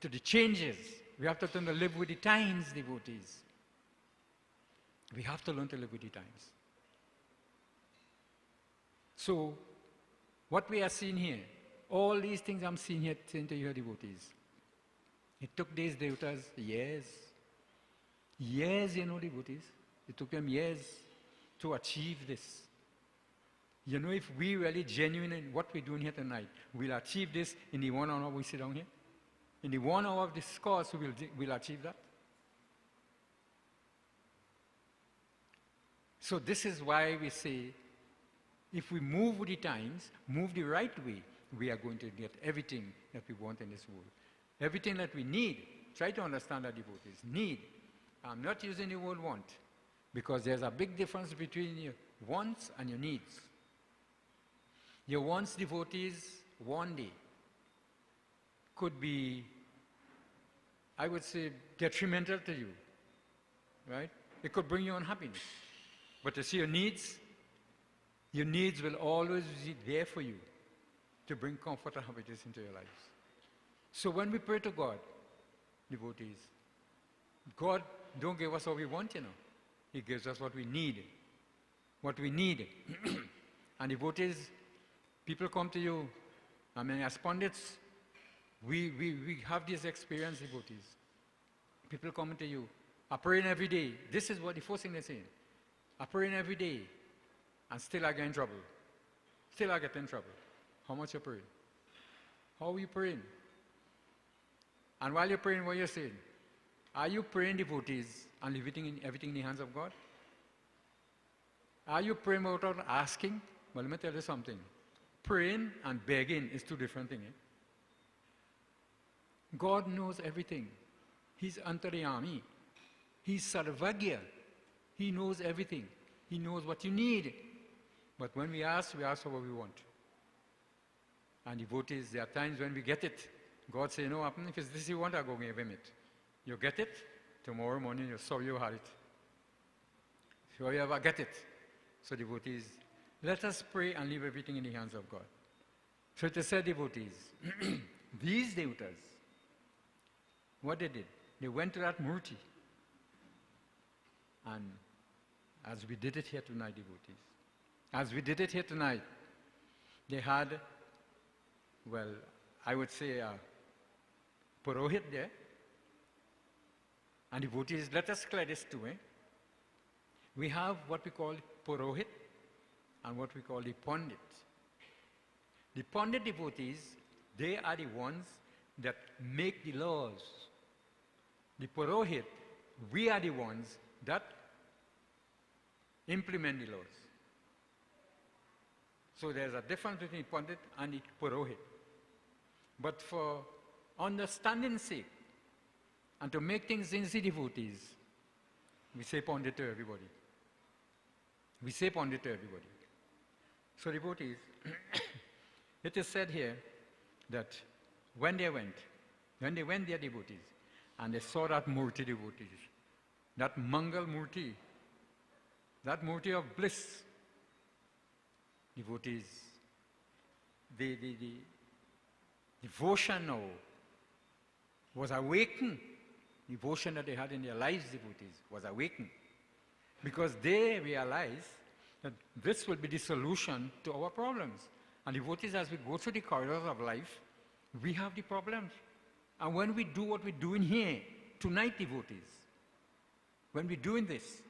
to the changes. We have to learn to live with the times, devotees. We have to learn to live with the times. So, what we are seeing here, all these things I'm seeing here, saying to you, devotees, it took these devotees years. Years, devotees. It took them years to achieve this. You know, if we really genuine in what we're doing here tonight, we'll achieve this in the 1 hour we sit down here. In the 1 hour of this course, we'll achieve that. So this is why we say, if we move with the times, move the right way, we are going to get everything that we want in this world. Everything that we need. Try to understand that, devotees. Need. I'm not using the word want, because there's a big difference between your wants and your needs. Your wants, devotees, one day could be, I would say, detrimental to you, right? It could bring you unhappiness. But you see, your needs will always be there for you to bring comfort and happiness into your lives. So when we pray to God, devotees, God don't give us what we want, He gives us what we need. What we need. And devotees, people come to you, as pundits, we have this experience, devotees. People come to you, are praying every day. This is what the first thing they're saying. Are praying every day, and still I get in trouble. Still I get in trouble. How much you praying? How are you praying? And while you're praying, what you're saying? Are you praying devotees and leaving everything in the hands of God? Are you praying without asking? Well, let me tell you something. Praying and begging is two different things. God knows everything. He's Antaryami. He's Sarvagya. He knows everything. He knows what you need. But when we ask for what we want. And devotees, there are times when we get it. God says, no, if it's this you want, I'll go give him it. You get it, tomorrow morning you're sorry you had it. So you ever get it. So devotees, let us pray and leave everything in the hands of God. So it is said, devotees, these devatas, what they did, they went to that murti. And as we did it here tonight, devotees, as we did it here tonight, they had, well, I would say a purohit there. And devotees, let us clear this too. We have what we call purohit and what we call the pandit. The pandit devotees, they are the ones that make the laws. The purohit, we are the ones that implement the laws. So there's a difference between the pandit and the purohit. But for understanding's sake, and to make things easy, devotees, we say pandit to everybody. We say pandit to everybody. So devotees, it is said here that when they went there, devotees, and they saw that murti, devotees, that Mangal murti, that murti of bliss, devotees, the devotion now was awakened. Devotion that they had in their lives, devotees, was awakened. Because they realized that this will be the solution to our problems. And devotees, as we go through the corridors of life, we have the problems. And when we do what we're doing here, tonight, devotees, when we're doing this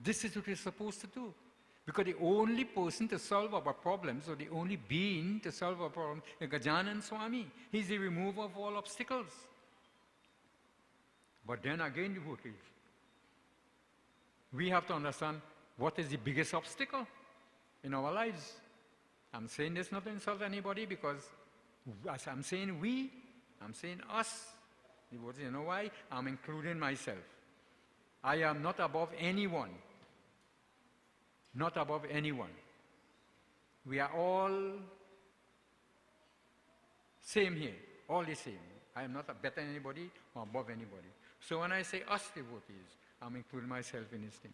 is what we're supposed to do. Because the only person to solve our problems, or the only being to solve our problems, is Gajanan Swami. He's the remover of all obstacles. But then again, devotees, we have to understand what is the biggest obstacle in our lives. I'm saying this not to insult anybody, because as I'm saying we, I'm saying us. Devotees, you know why? I'm including myself. I am not above anyone. Not above anyone. We are all same here, all the same. I am not better than anybody or above anybody. So when I say us devotees, I'm including myself in this thing.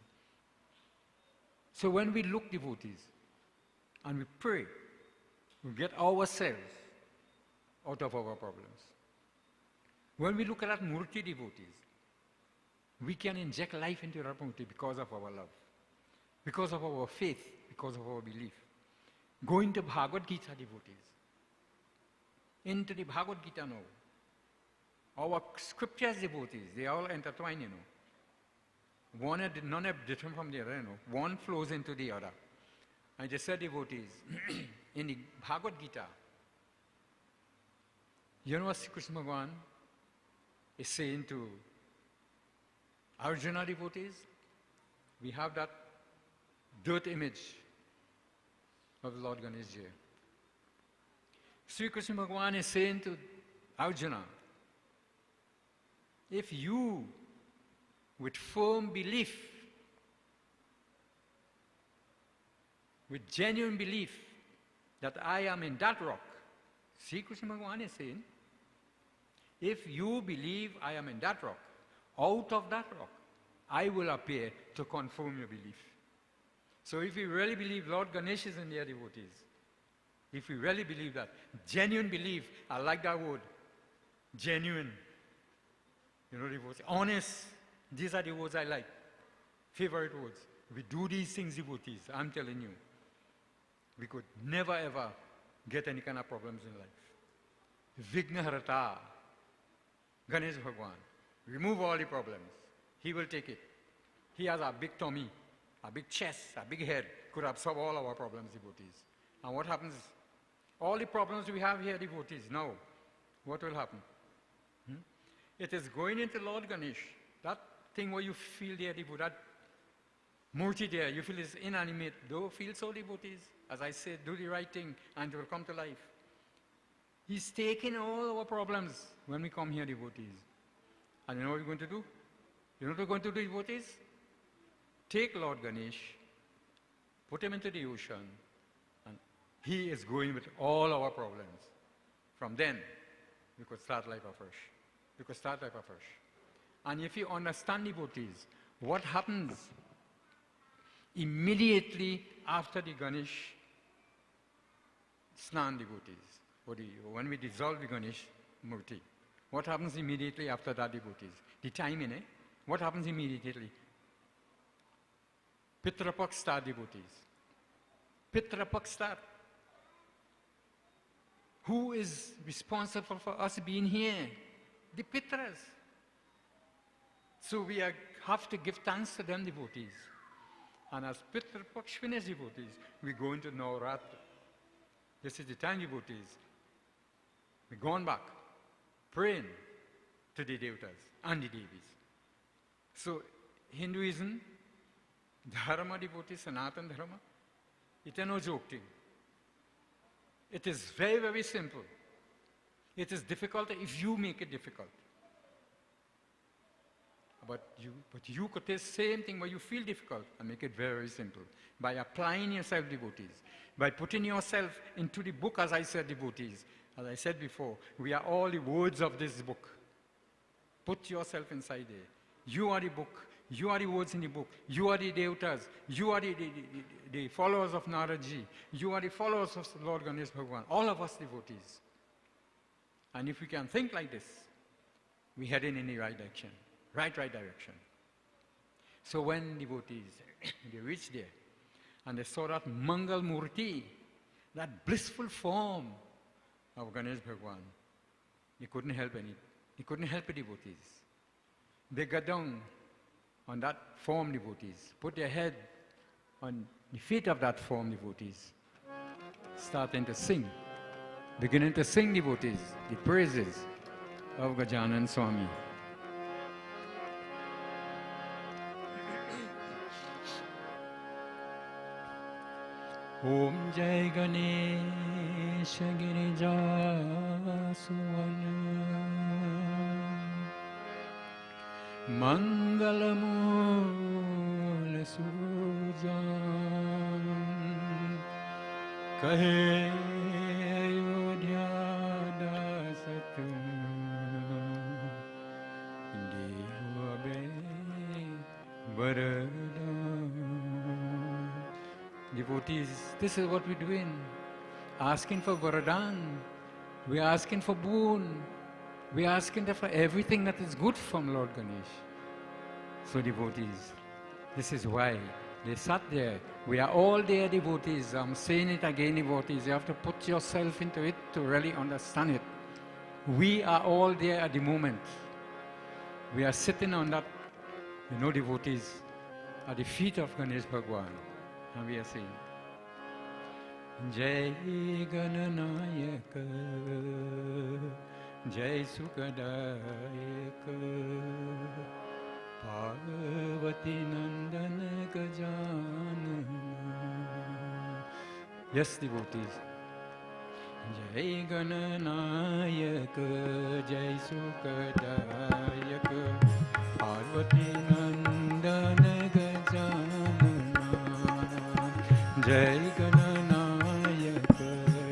So when we look, devotees, and we pray, we get ourselves out of our problems. When we look at that murti, devotees, we can inject life into that murti because of our love, because of our faith, because of our belief. Going to Bhagavad Gita, devotees, into the Bhagavad Gita now. Our scriptures, devotees, they all intertwine, you know. None are different from the other, you know. One flows into the other. I just said, devotees, in the Bhagavad Gita, you know what Sri Krishna Bhagavan is saying to Arjuna, devotees? We have that dirt image of Lord Ganesh. Sri Krishna Bhagavan is saying to Arjuna, if you, with firm belief, with genuine belief that I am in that rock, Sri Krishna Bhagavan is saying, if you believe I am in that rock, out of that rock, I will appear to confirm your belief. So if you really believe Lord Ganesh is in their devotees, if you really believe that, genuine belief, I like that word, genuine. You know, devotees, honest, these are the words I like, favorite words. We do these things, devotees, I'm telling you, we could never ever get any kind of problems in life. Vigna Harata, Ganesh Bhagwan, remove all the problems. He will take it. He has a big tummy, a big chest, a big head, could absorb all our problems, devotees. And what happens? All the problems we have here, devotees, now, what will happen? It is going into Lord Ganesh. That thing where you feel there, that murti there, you feel is inanimate. Don't feel so, devotees. As I said, do the right thing and it will come to life. He's taking all our problems when we come here, devotees. And you know what we're going to do? You know what we're going to do, devotees? Take Lord Ganesh, put him into the ocean, and he is going with all our problems. From then, we could start life afresh. We could start life afresh. And if you understand, devotees, what happens immediately after the Ganesh Snan, devotees, when we dissolve the Ganesh Murti, what happens immediately after that, devotees? The timing, What happens immediately? Pitrapak start, devotees. Pitrapak start. Who is responsible for us being here? The Pitras. So we have to give thanks to them, devotees. And as Pitrapak finish, devotees, we go into Navratri. This is the time, devotees. We're going back, praying to the Devatas and the Devis. So Hinduism, Dharma, devotees, Sanatana Dharma, it is no joke thing. It is very, very simple. It is difficult if you make it difficult. But you could take the same thing where you feel difficult and make it very, very simple. By applying yourself, devotees. By putting yourself into the book, as I said, devotees. As I said before, we are all the words of this book. Put yourself inside there. You are the book. You are the words in the book. You are the Devatas. You are the followers of Naraji. You are the followers of Lord Ganesh Bhagwan. All of us devotees. And if we can think like this, we're heading in the right direction. Right direction. So when devotees, they reached there, and they saw that Mangal Murti, that blissful form of Ganesh Bhagwan, they couldn't help the devotees. They got down on that form, devotees, put their head on the feet of that form, devotees, starting to sing, beginning to sing, devotees, the praises of Gajanan Swami. Om Jai Ganesh Girija Suvana Mangalamul Sujan Kahe Ayodhya Dasatu Devabe Varadan. Devotees, this is what we're doing. Asking for Varadan. We're asking for boon. We're asking for everything that is good from Lord Ganesh. So devotees, this is why they sat there. We are all there, devotees. I'm saying it again, devotees. You have to put yourself into it to really understand it. We are all there at the moment. We are sitting on that, devotees, at the feet of Ganesh Bhagwan. And we are saying, Jai Gananayaka, Jai Sukadayaka, Parvati Nandana Gajanana. Yes, devotees. Jai Gananayaka, Jai Sukadayaka, Parvati Nandana Gajanana. Jai Gananayaka,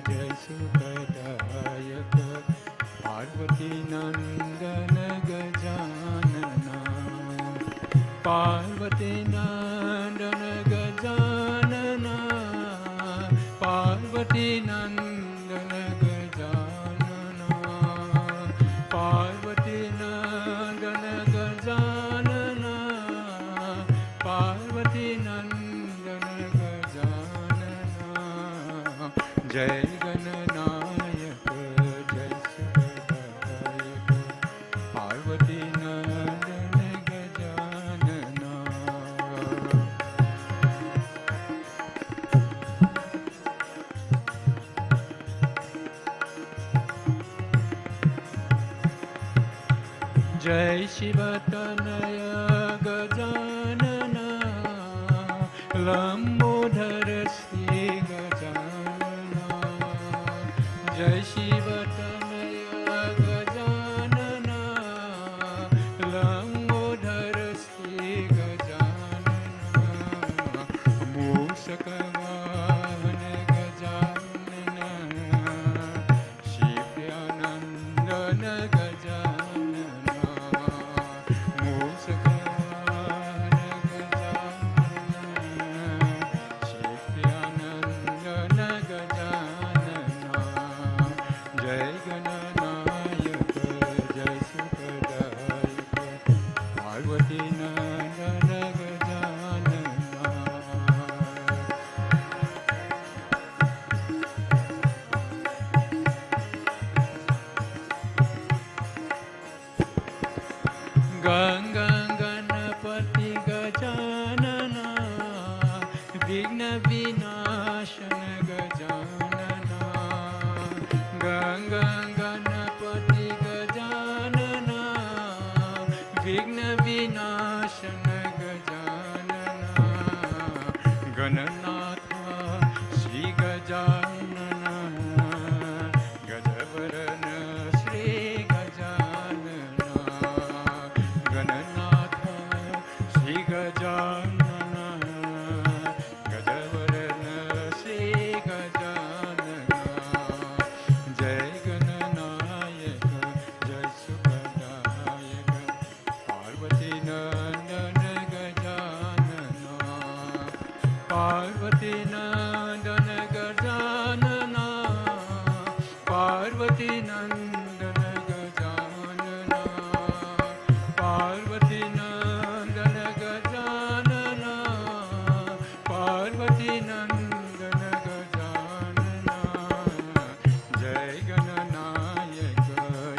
Jai Sukadayaka, Parvati Nandana Gajanana, Parvati Nandana Gajanana, Parvati Nandana Gajanana, Parvati Nandana Gajanana, Parvati Nandana Jai Gananayaka, Jai Sukadayaka, Parvati Nandana Gajanana. जय शिवतनय गजानन लंबोदर श्री गजानन जय शिवतनय गजानन लंबोदर श्री गजानन मूषकवाहन गजानन शिव्यानंदन गजानन मूषकवाहन गजानन शिव्यानंदन गजानन जय गणनायक जय सुखदायक पार्वती नंदन गजानन गंगा गणपति गजानन विघ्न विनाशन गजानन गंगा गणपति गजानन विघ्न विनाशन गजानन गणनाथ श्री गजानन गजवरन श्री गजानन गणनाथ श्री गजानन गजवरन श्री गजानन जय गणनायक जय सुखदायक पार्वती नंदन गजानन पार्वती नंदन गजानन पार्वती नंदन गजानन पार्वती नंदन गजानन पार्वती नंदन गजानन जय गणनायक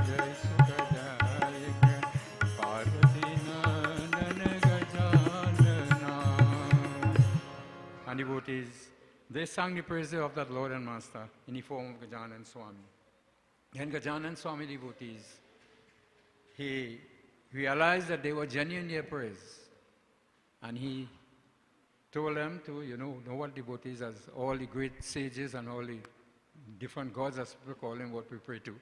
जय सुखदायक पार्वती नंदन Gajanan. And devotees, they sang the praises of that Lord and Master in the form of Gajanan Swami. And Gajanan Swami devotees, he realized that they were genuine in their praise. And he told them to, know what devotees, as all the great sages and all the different gods, as people call them, what we pray to.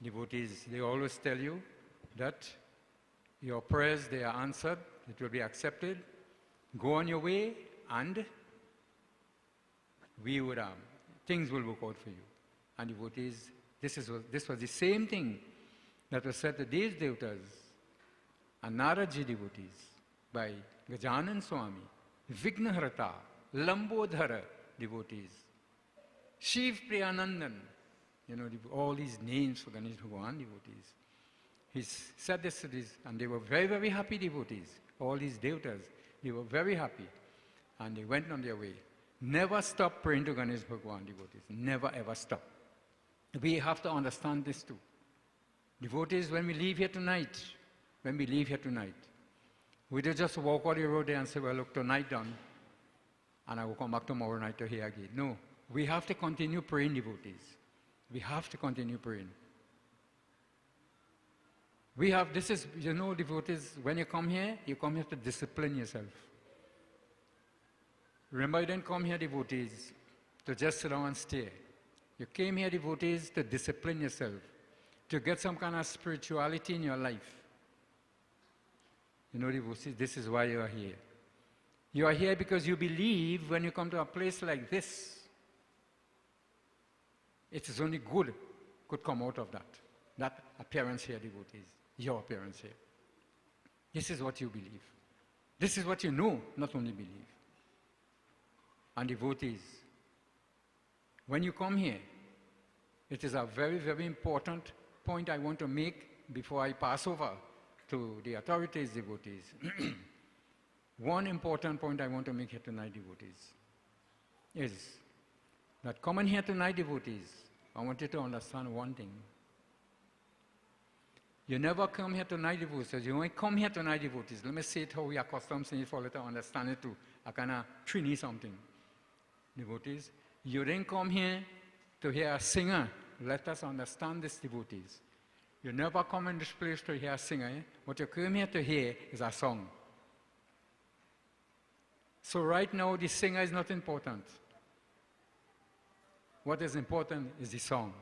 Devotees, they always tell you that your prayers, they are answered, it will be accepted. Go on your way, and things will work out for you. And devotees, this was the same thing that was said to these devatas and Naraji devotees by Gajanan Swami, Vignaharata, Lambodhara devotees, Shiv Priyanandan, all these names for Ganesh Bhagavan devotees. He said this to these, and they were very, very happy devotees. All these devatas, they were very happy. And they went on their way. Never stop praying to Ganesh Bhagavan devotees. Never ever stop. We have to understand this too. Devotees, when we leave here tonight, we don't just walk out the road there and say, well, look, tonight done, and I will come back tomorrow night to hear again. No, we have to continue praying, devotees. We have to continue praying. Devotees, when you come here to discipline yourself. Remember, you didn't come here, devotees, to just sit down and stay. You came here, devotees, to discipline yourself, to get some kind of spirituality in your life. Devotees, this is why you are here. You are here because you believe when you come to a place like this, it is only good could come out of that appearance here, devotees, your appearance here. This is what you believe. This is what you know, not only believe. And devotees, when you come here, it is a very, very important point I want to make before I pass over to the authorities, devotees. One important point I want to make here tonight, devotees, is that coming here tonight, devotees, I want you to understand one thing. You never come here tonight, devotees. You only come here tonight, devotees. Let me say it how we are accustomed saying it for you to understand it too. I kind of trini something. Devotees, you didn't come here to hear a singer. Let us understand this, devotees. You never come in this place to hear a singer. What you came here to hear is a song. So right now, the singer is not important. What is important is the song.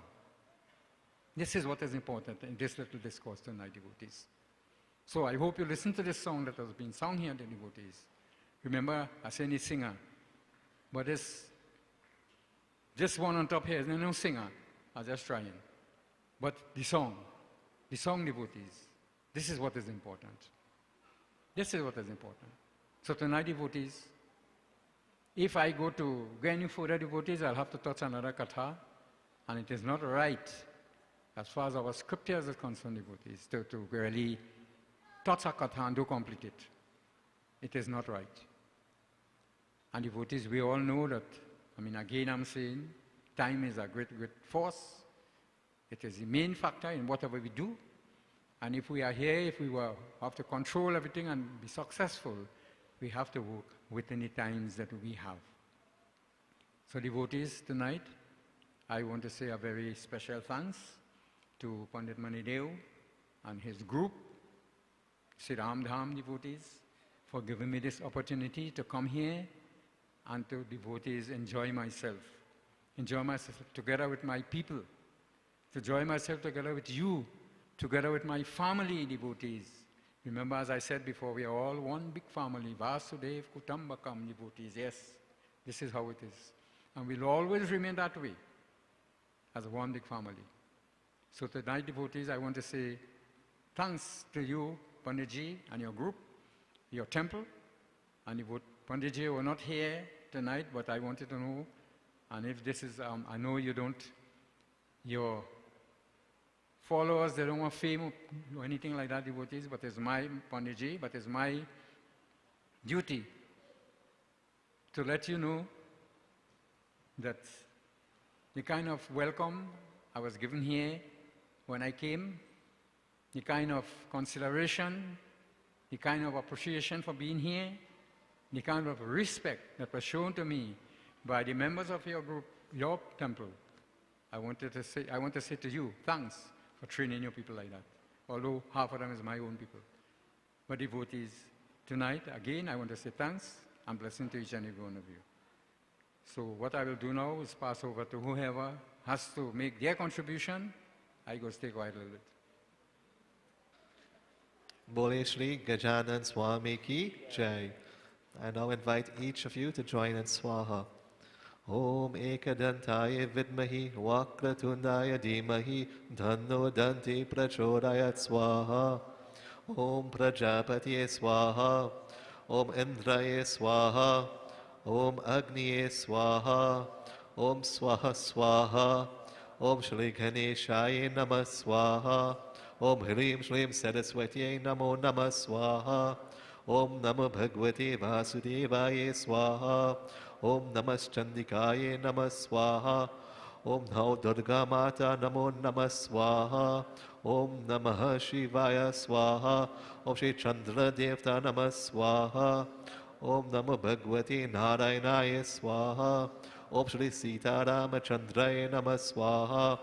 This is what is important in this little discourse tonight, devotees. So I hope you listen to this song that has been sung here, the devotees. Remember, I say any singer, but this one on top here is no singer. I'm just trying. But the song devotees, this is what is important. This is what is important. So tonight, devotees, if I go to go any further, devotees, I'll have to touch another katha, and it is not right, as far as our scriptures are concerned, devotees, to really touch a katha and do complete it. It is not right. And devotees, we all know that, again I'm saying, time is a great, great force. It is the main factor in whatever we do. And if we are here, if we have to control everything and be successful, we have to work within the times that we have. So devotees, tonight, I want to say a very special thanks to Pandit Manidev and his group, Sri Ram Dham devotees, for giving me this opportunity to come here and to devotees enjoy myself together with my people, to enjoy myself together with you, together with my family devotees. Remember, as I said before, we are all one big family, Vasudev Kutambakam devotees. Yes, this is how it is. And we'll always remain that way, as one big family. So tonight, devotees, I want to say thanks to you, Panditji, and your group, your temple. And Panditji were not here tonight, but I wanted to know, and if this is, I know you don't, your followers, they don't want fame or anything like that, devotees, but it's my, Panditji, but it's my duty to let you know that the kind of welcome I was given here when I came, the kind of consideration, the kind of appreciation for being here, the kind of respect that was shown to me by the members of your group, your temple. I want to say to you, thanks for training your people like that, although half of them is my own people. But devotees, tonight, again, I want to say thanks and blessing to each and every one of you. So what I will do now is pass over to whoever has to make their contribution. I go stay quiet a little bit. Bole Shri Gajanan Swami Ki Jai. I now invite each of you to join in Swaha. Om Ekadantaya Vidmahi Vakratundaya Dhimahi Dhanno Danti Prachodayat Swaha. Om Prajapatiye Swaha. Om Indraye Swaha. Om Agniye Swaha. Om Swaha Swaha. Om Shri Ganeshaya Namah Swaha. Om Hrim Shrim Saraswatye Namo Namah Swaha. Om Namo Bhagavate Vasudevaya Swaha. Om Namas Chandikaye Namah Swaha. Om Namo Durga Mata Namo Namah Swaha. Om Namah Shivaya Swaha. Om Shri Chandra Devta Namah Swaha. Om Namo Bhagavate Narayanaya Swaha. Om Shri Sita Ramachandraya Namah Swaha.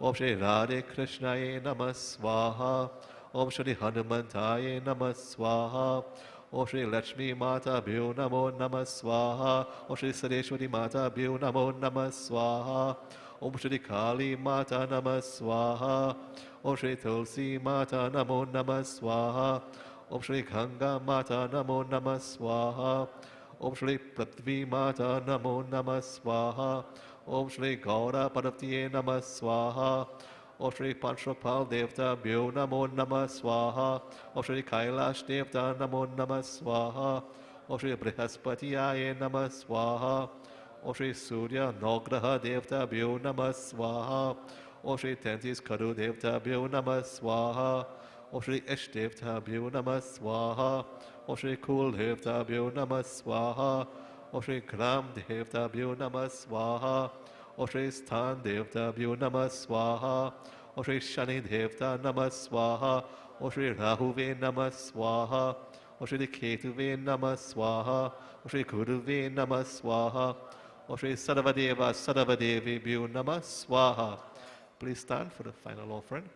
Om Shri Radhe Krishnaya Namah Swaha. Om Shri Hanumantaye Namah Swaha. Om Shri Lakshmi Mata Bhyo Namo Namah Swaha. Om Shri Sareshwari Mata Bhyo Namo Namah Swaha. Om Shri Kali Mata Namah Swaha. Om Shri Tulsi Mata Namo Namah Swaha. Om Shri Ganga Mata Namo Namah Swaha. Om Shri Prithvi Mata Namo Namah Swaha. Om Shri Gaura Parvatiye Namah Swaha. Om Shri Panchapal Devta Bhyo Namo Namah Swaha. Om Shri Kailash Devta Namo Namah Swaha. Om Shri Brihaspatiyaye Namah Swaha. Om Shri Surya Nagraha Devta Bhyo Namah Swaha. Om Shri Tentis Karu Devta Bhyo Namah Swaha. Om Shri Ish Devta Bhyo Namah Swaha. Om Shri Kul Devta Bhyo Namah Swaha. Om Shri Gram Devta Bhyo Namah Swaha. Om Shri Sthan Devta Bhyo Namah Swaha. Om Shri Shani Devta Namah Swaha. Om Shri Rahuve Namah Swaha. Om Shri Ketuve Namah Swaha. Om Shri Guruve Namah Swaha. Om Shri Sarvadeva Sarvadevi Bhyo Namah Swaha. Please stand for the final offering.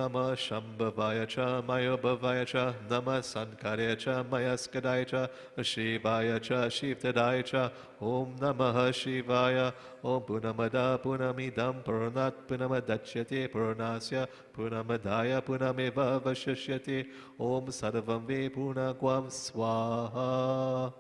Namah Shambhavaya Cha Mayobhavaya Cha Namah Sankarya Cha Mayaskadaya Cha Shivaya Cha Shivtadaya Cha Om Namah Shivaya Om Punamada Punamidam Purnat Punamadachyate Purnasya Punamadaya Punameva Vashishyate Om Sarvam Ve Punagwam Swaha.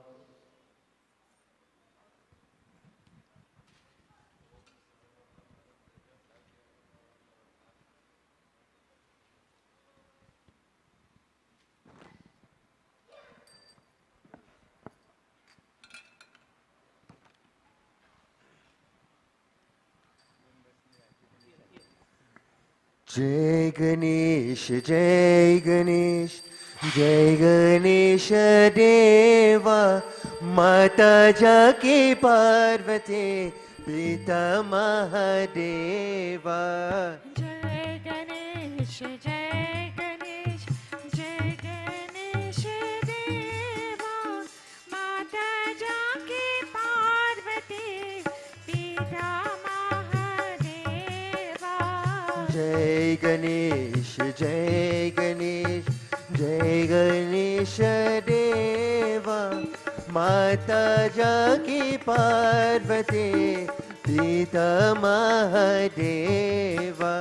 Jai Ganesh, Jai Ganesh, Jai Ganesh Deva, Mata Jaki Parvati, Pita Mahadeva. Jai Ganesh, Jai Ganesh, Jai Ganesh Deva, Mata Janki Parvati, Pita Mahadeva. Jai Ganesh, Jai Ganesh, Jai Ganesh Deva, Mata Jaki Parvati, Pita Mahadeva.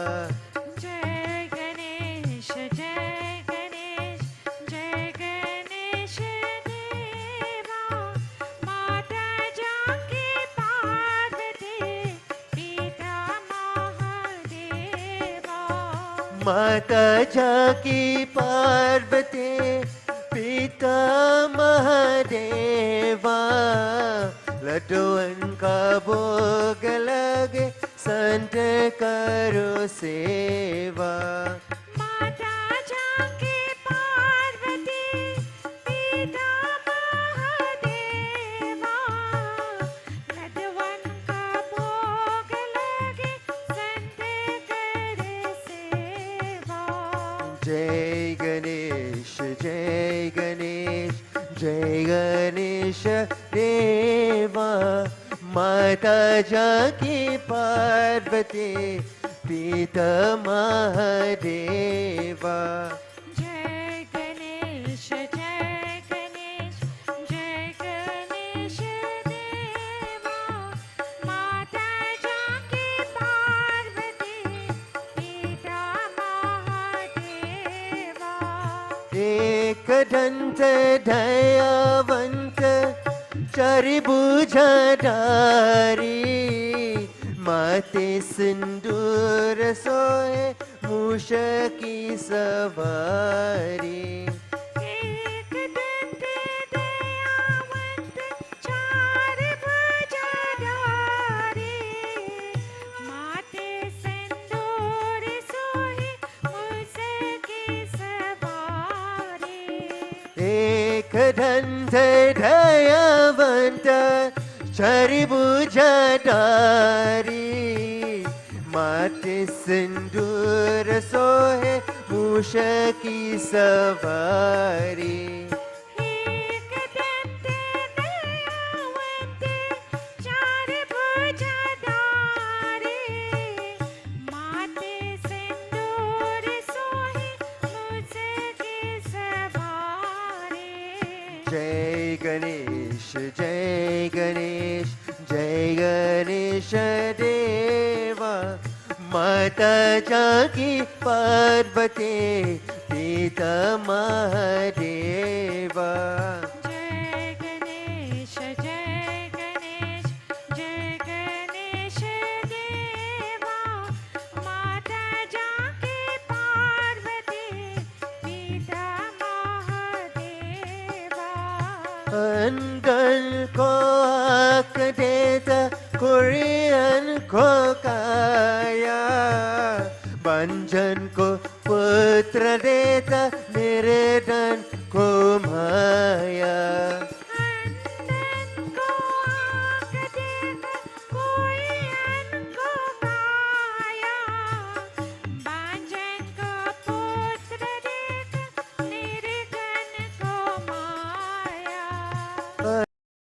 Jai Ganesh, Jai Ganesh, Jai Ganesh Deva, Mata Janki Parvati, Pita Mahadeva. Mata Jaki Parvati, Pita Mahadeva. लड्डुअन का भोग लगे संत करो सेवा. माता जानकी पार्वती पिता महादेवा, लड्डुअन का भोग लगे संत करे सेवा. जय गणेश, जय गणेश, जय गणेश देवा. माता जानकी पार्वती पिता महादेवा. जय गणेश, जय गणेश, जय गणेश देवा, माता जानकी पार्वती पिता महादेवा. एक दंत दयावंत चरिभुजधारी, माते सिंदूर सोए मूषकी सवारी. एक दंत दयावंत चार भुजधारी, माथे सिंदूर सोहे मूषकी सवारी. एक दंत दयावंत चरिभुजधारी, माथे सिंदूर सोहे मूषकी सवारी. एक दंत दयावंत चार भुजधारी, माथे सिंदूर सोहे मूषकी सवारी. जय गणेश, जय गणेश, जय गणेश देवा. माता जानकी पार्वती पिता महादेवा. जय गणेश, जय गणेश, जय गणेश देवा, माता जानकी पार्वती पिता महादेवा. अंगन को आँख देता, कुरियन को काया, बंजन को पुत्र देता, निर्धन को माया. अंधन को आँख देता, कोई को काया, बांझन को पुत्र देता, निर्धन को माया.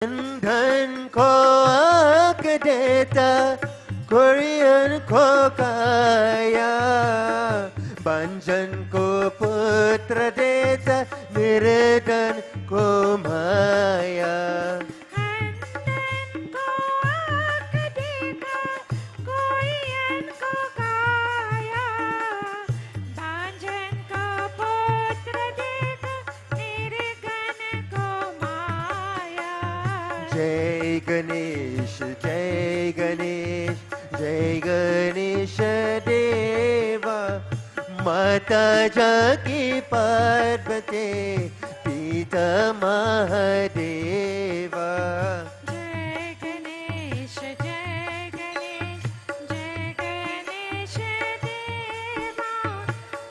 अंधन को आँख देता, कुरियन को काया, बंजन जय गणेश जय गणेश जय गणेश देवा माता जाकी पार्वती पिता महादेवा जय गणेश देवा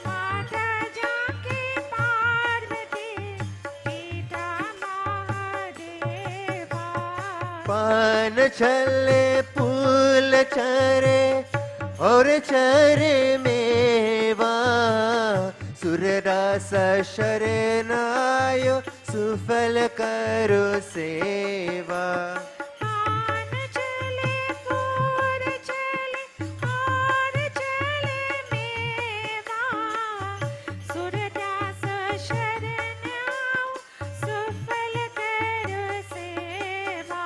माता जाकी पार्वती पिता महादेवा पान चले फूल चरे और चरे मेवा सुरदास शरणायो सुफल करो सेवा पान चले फूल चले और चले मेवा सुरदास शरणाओ सुफल करो सेवा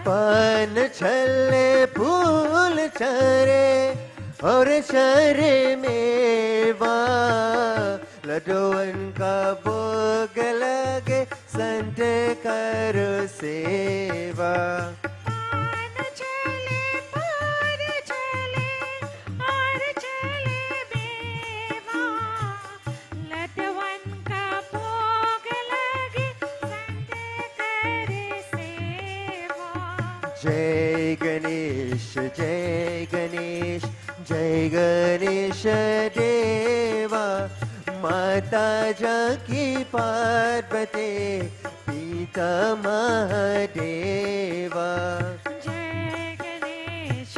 पान छले फूल चरे और चरे मेवा लड्डुअन का भोग लगे संत करो सेवा पान चले फूल चले और चले मेवा लड्डुअन का भोग लगे संत करे सेवा जय गणेश जय गणेश देवा माता जाकी पार्वती पिता महादेवा जय गणेश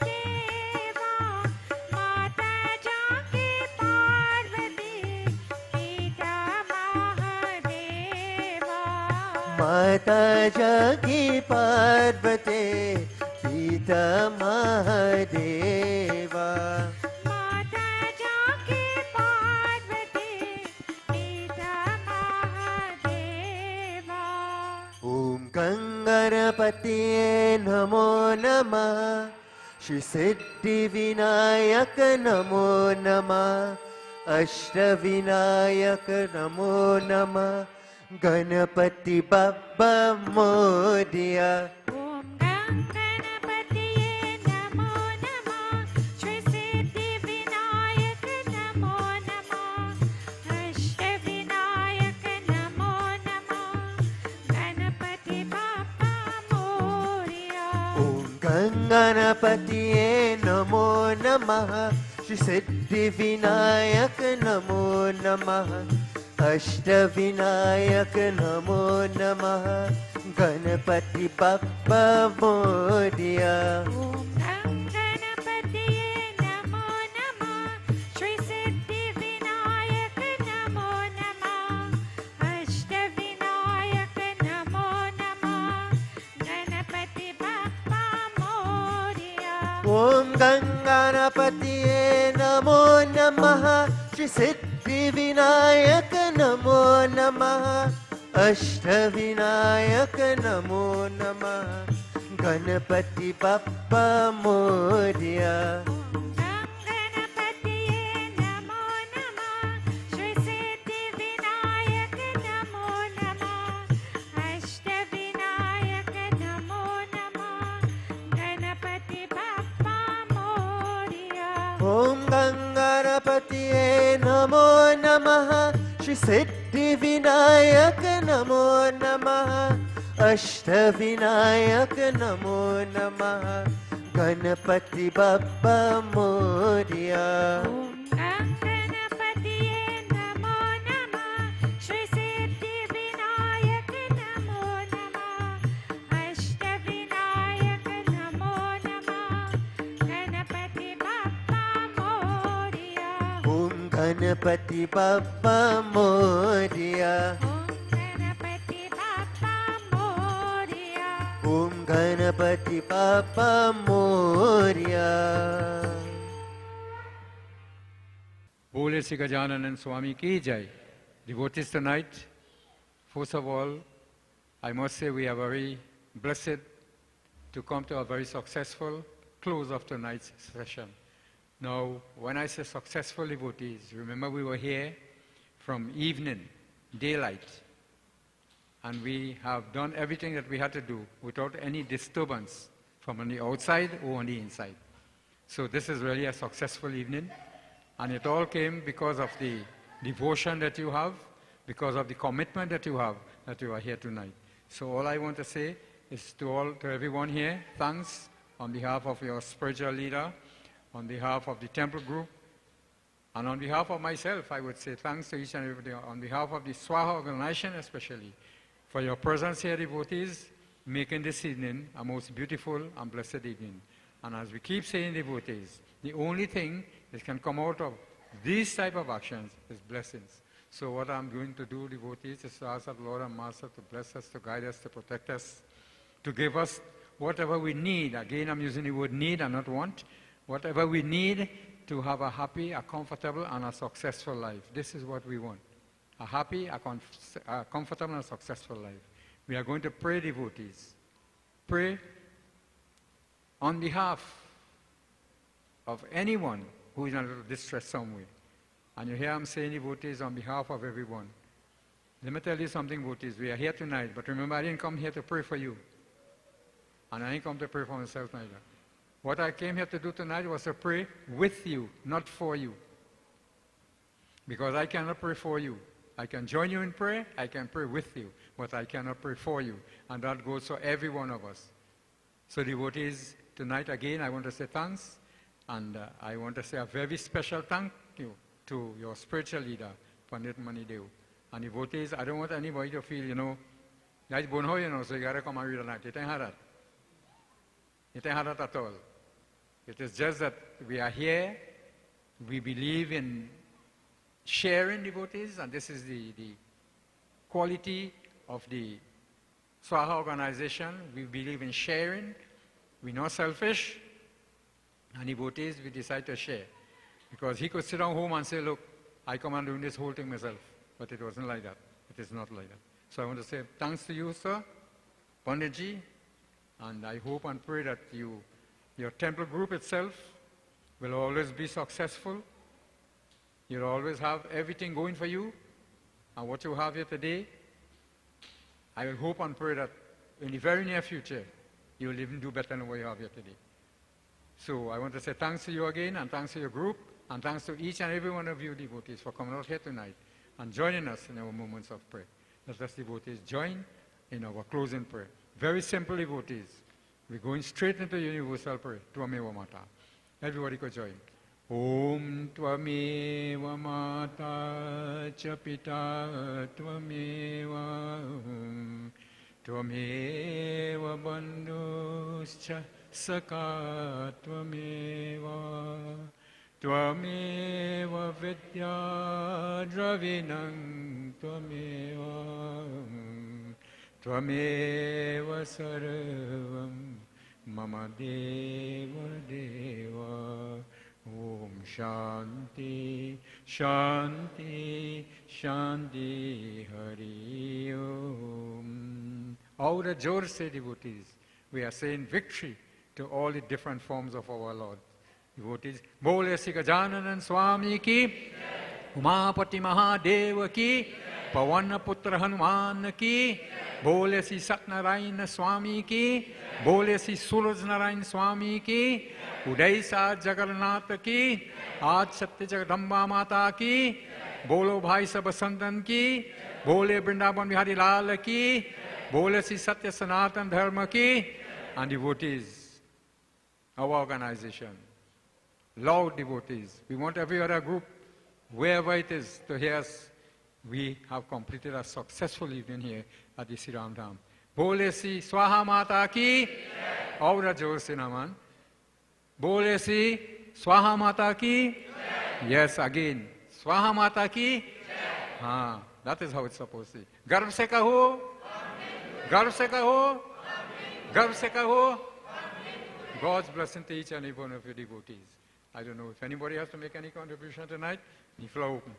देवा माता जाकी पार्वती पिता महादेवा माता जाकी पार्वती पिता महादेवा माता जाकी पार्वती पिता महादेवा ओम गंगणपतिये नमो नमः श्री सिद्धि विनायक नमो नमः अष्टविनायक नमो नमः गणपति बप्पा मोरिया ओम गणपतिये नमो नमः श्री सिद्धि विनायक नमो नमः अष्टविनायक नमो नमः गणपति बाप्पा मोरया ओम गंगणपतिये नमो नमः श्री सिद्धि विनायक नमो नमः अष्टविनायक नमो नमः गणपति बप्पा मोरिया ओम गणपतिये नमो नमः श्री सिद्धि विनायक नमो नमः अष्टविनायक नमो नमः गणपति बाप्पा मोरया ओम गंगणपतिये नमो नमः श्री सिद्धि विनायक नमो नमः अष्टविनायक नमो नमः गणपति बप्पा मोरिया गणपतिये नमो नमः श्री सिद्धि विनायक नमो नमः अष्टविनायक नमो नमः गणपति बाप्पा मोरया ओम गंगणपतिये नमो नमः श्री सिद्धि विनायक नमो नमः अष्टविनायक नमो नमः गणपति बप्पा मोरिया ओम गणपतिये नमो नमः श्री सिद्धि विनायक नमो नमः अष्टविनायक नमो नमः गणपति बाप्पा मोरया ओम गणपति बप्पा मोरिया ओम गणपति बाप्पा मोरया ओम Ganpati Bappa Moriya Holy Sri Gajanan Swami Ki Jai. Devotees tonight, first of all, I must say we are very blessed to come to a very successful close of tonight's session. Now, when I say successful devotees, remember we were here from evening daylight. And we have done everything that we had to do without any disturbance from on the outside or on the inside. So this is really a successful evening. And it all came because of the devotion that you have, because of the commitment that you have, that you are here tonight. So all I want to say is to everyone here, thanks on behalf of your spiritual leader, on behalf of the temple group, and on behalf of myself, I would say thanks to each and everybody, on behalf of the Swaha organization especially, for your presence here, devotees, making this evening a most beautiful and blessed evening. And as we keep saying, devotees, the only thing that can come out of these type of actions is blessings. So what I'm going to do, devotees, is to ask the Lord and Master to bless us, to guide us, to protect us, to give us whatever we need. Again, I'm using the word need and not want. Whatever we need to have a happy, a comfortable, and a successful life. This is what we want. A happy, a comfortable, and successful life. We are going to pray, devotees. Pray on behalf of anyone who is in a little distress somewhere. And you hear I'm saying, devotees, on behalf of everyone. Let me tell you something, devotees. We are here tonight, but remember, I didn't come here to pray for you. And I didn't come to pray for myself neither. What I came here to do tonight was to pray with you, not for you. Because I cannot pray for you. I can join you in prayer, I can pray with you, but I cannot pray for you. And that goes for every one of us. So devotees, tonight again, I want to say thanks. And I want to say a very special thank you to your spiritual leader, Pandit Manidev. And devotees, I don't want anybody to feel, that's Bonho, so you got to come and read tonight. It ain't had that. It ain't had that at all. It is just that we are here, we believe in sharing, devotees, and this is the quality of the Swaha organization. We believe in sharing. We're not selfish. And devotees, we decide to share. Because he could sit down home and say, look, I come and doing this whole thing myself. But it wasn't like that. It is not like that. So I want to say thanks to you, sir, Panditji, and I hope and pray that your temple group itself will always be successful. You'll always have everything going for you. And what you have here today, I will hope and pray that in the very near future, you will even do better than what you have here today. So I want to say thanks to you again, and thanks to your group, and thanks to each and every one of you devotees for coming out here tonight and joining us in our moments of prayer. Let us devotees join in our closing prayer. Very simple, devotees. We're going straight into universal prayer. Tvameva Mata. Everybody could join. Om Tvameva Mata Cha Pita Tvameva Tvameva Bandhuscha Saka Tvameva Tvameva Vidya Dravinam Tvameva Tvameva Sarvam Mama Deva Deva Om Shanti Shanti Shanti Hari Om. All the Jor se devotees, we are saying victory to all the different forms of our Lord. Devotees, Bole Sri Gajanan Swami ki, Umapati Mahadeva ki, Pawana Putra Hanuman ki, Bole Sri Satnarayana Swami ki, Bole Sri Suraj Narayan Swami ki, Uday Sa Jagannath ki, Aaj Satya Jagadamba Mata ki, Bolo Bhai Sab Santan ki, Bole Vrindavan Bihari Lal ki, Bole Sri Satya Sanatan Dharma ki, and devotees, our organization, loud devotees. We want every other group, wherever it is, to hear us. We have completed a successful evening here at the Sri Ram Dham. Bole Sri Swaha Mata ki, Aura Jor se naman. Bole Sri Swaha Mata ki, yes, again. Swaha Mata ki, that is how it's supposed to be. Garv se kaho, Garv se kaho, Garv se kaho. God's blessing to each and every one of your devotees. I don't know if anybody has to make any contribution tonight. The floor open.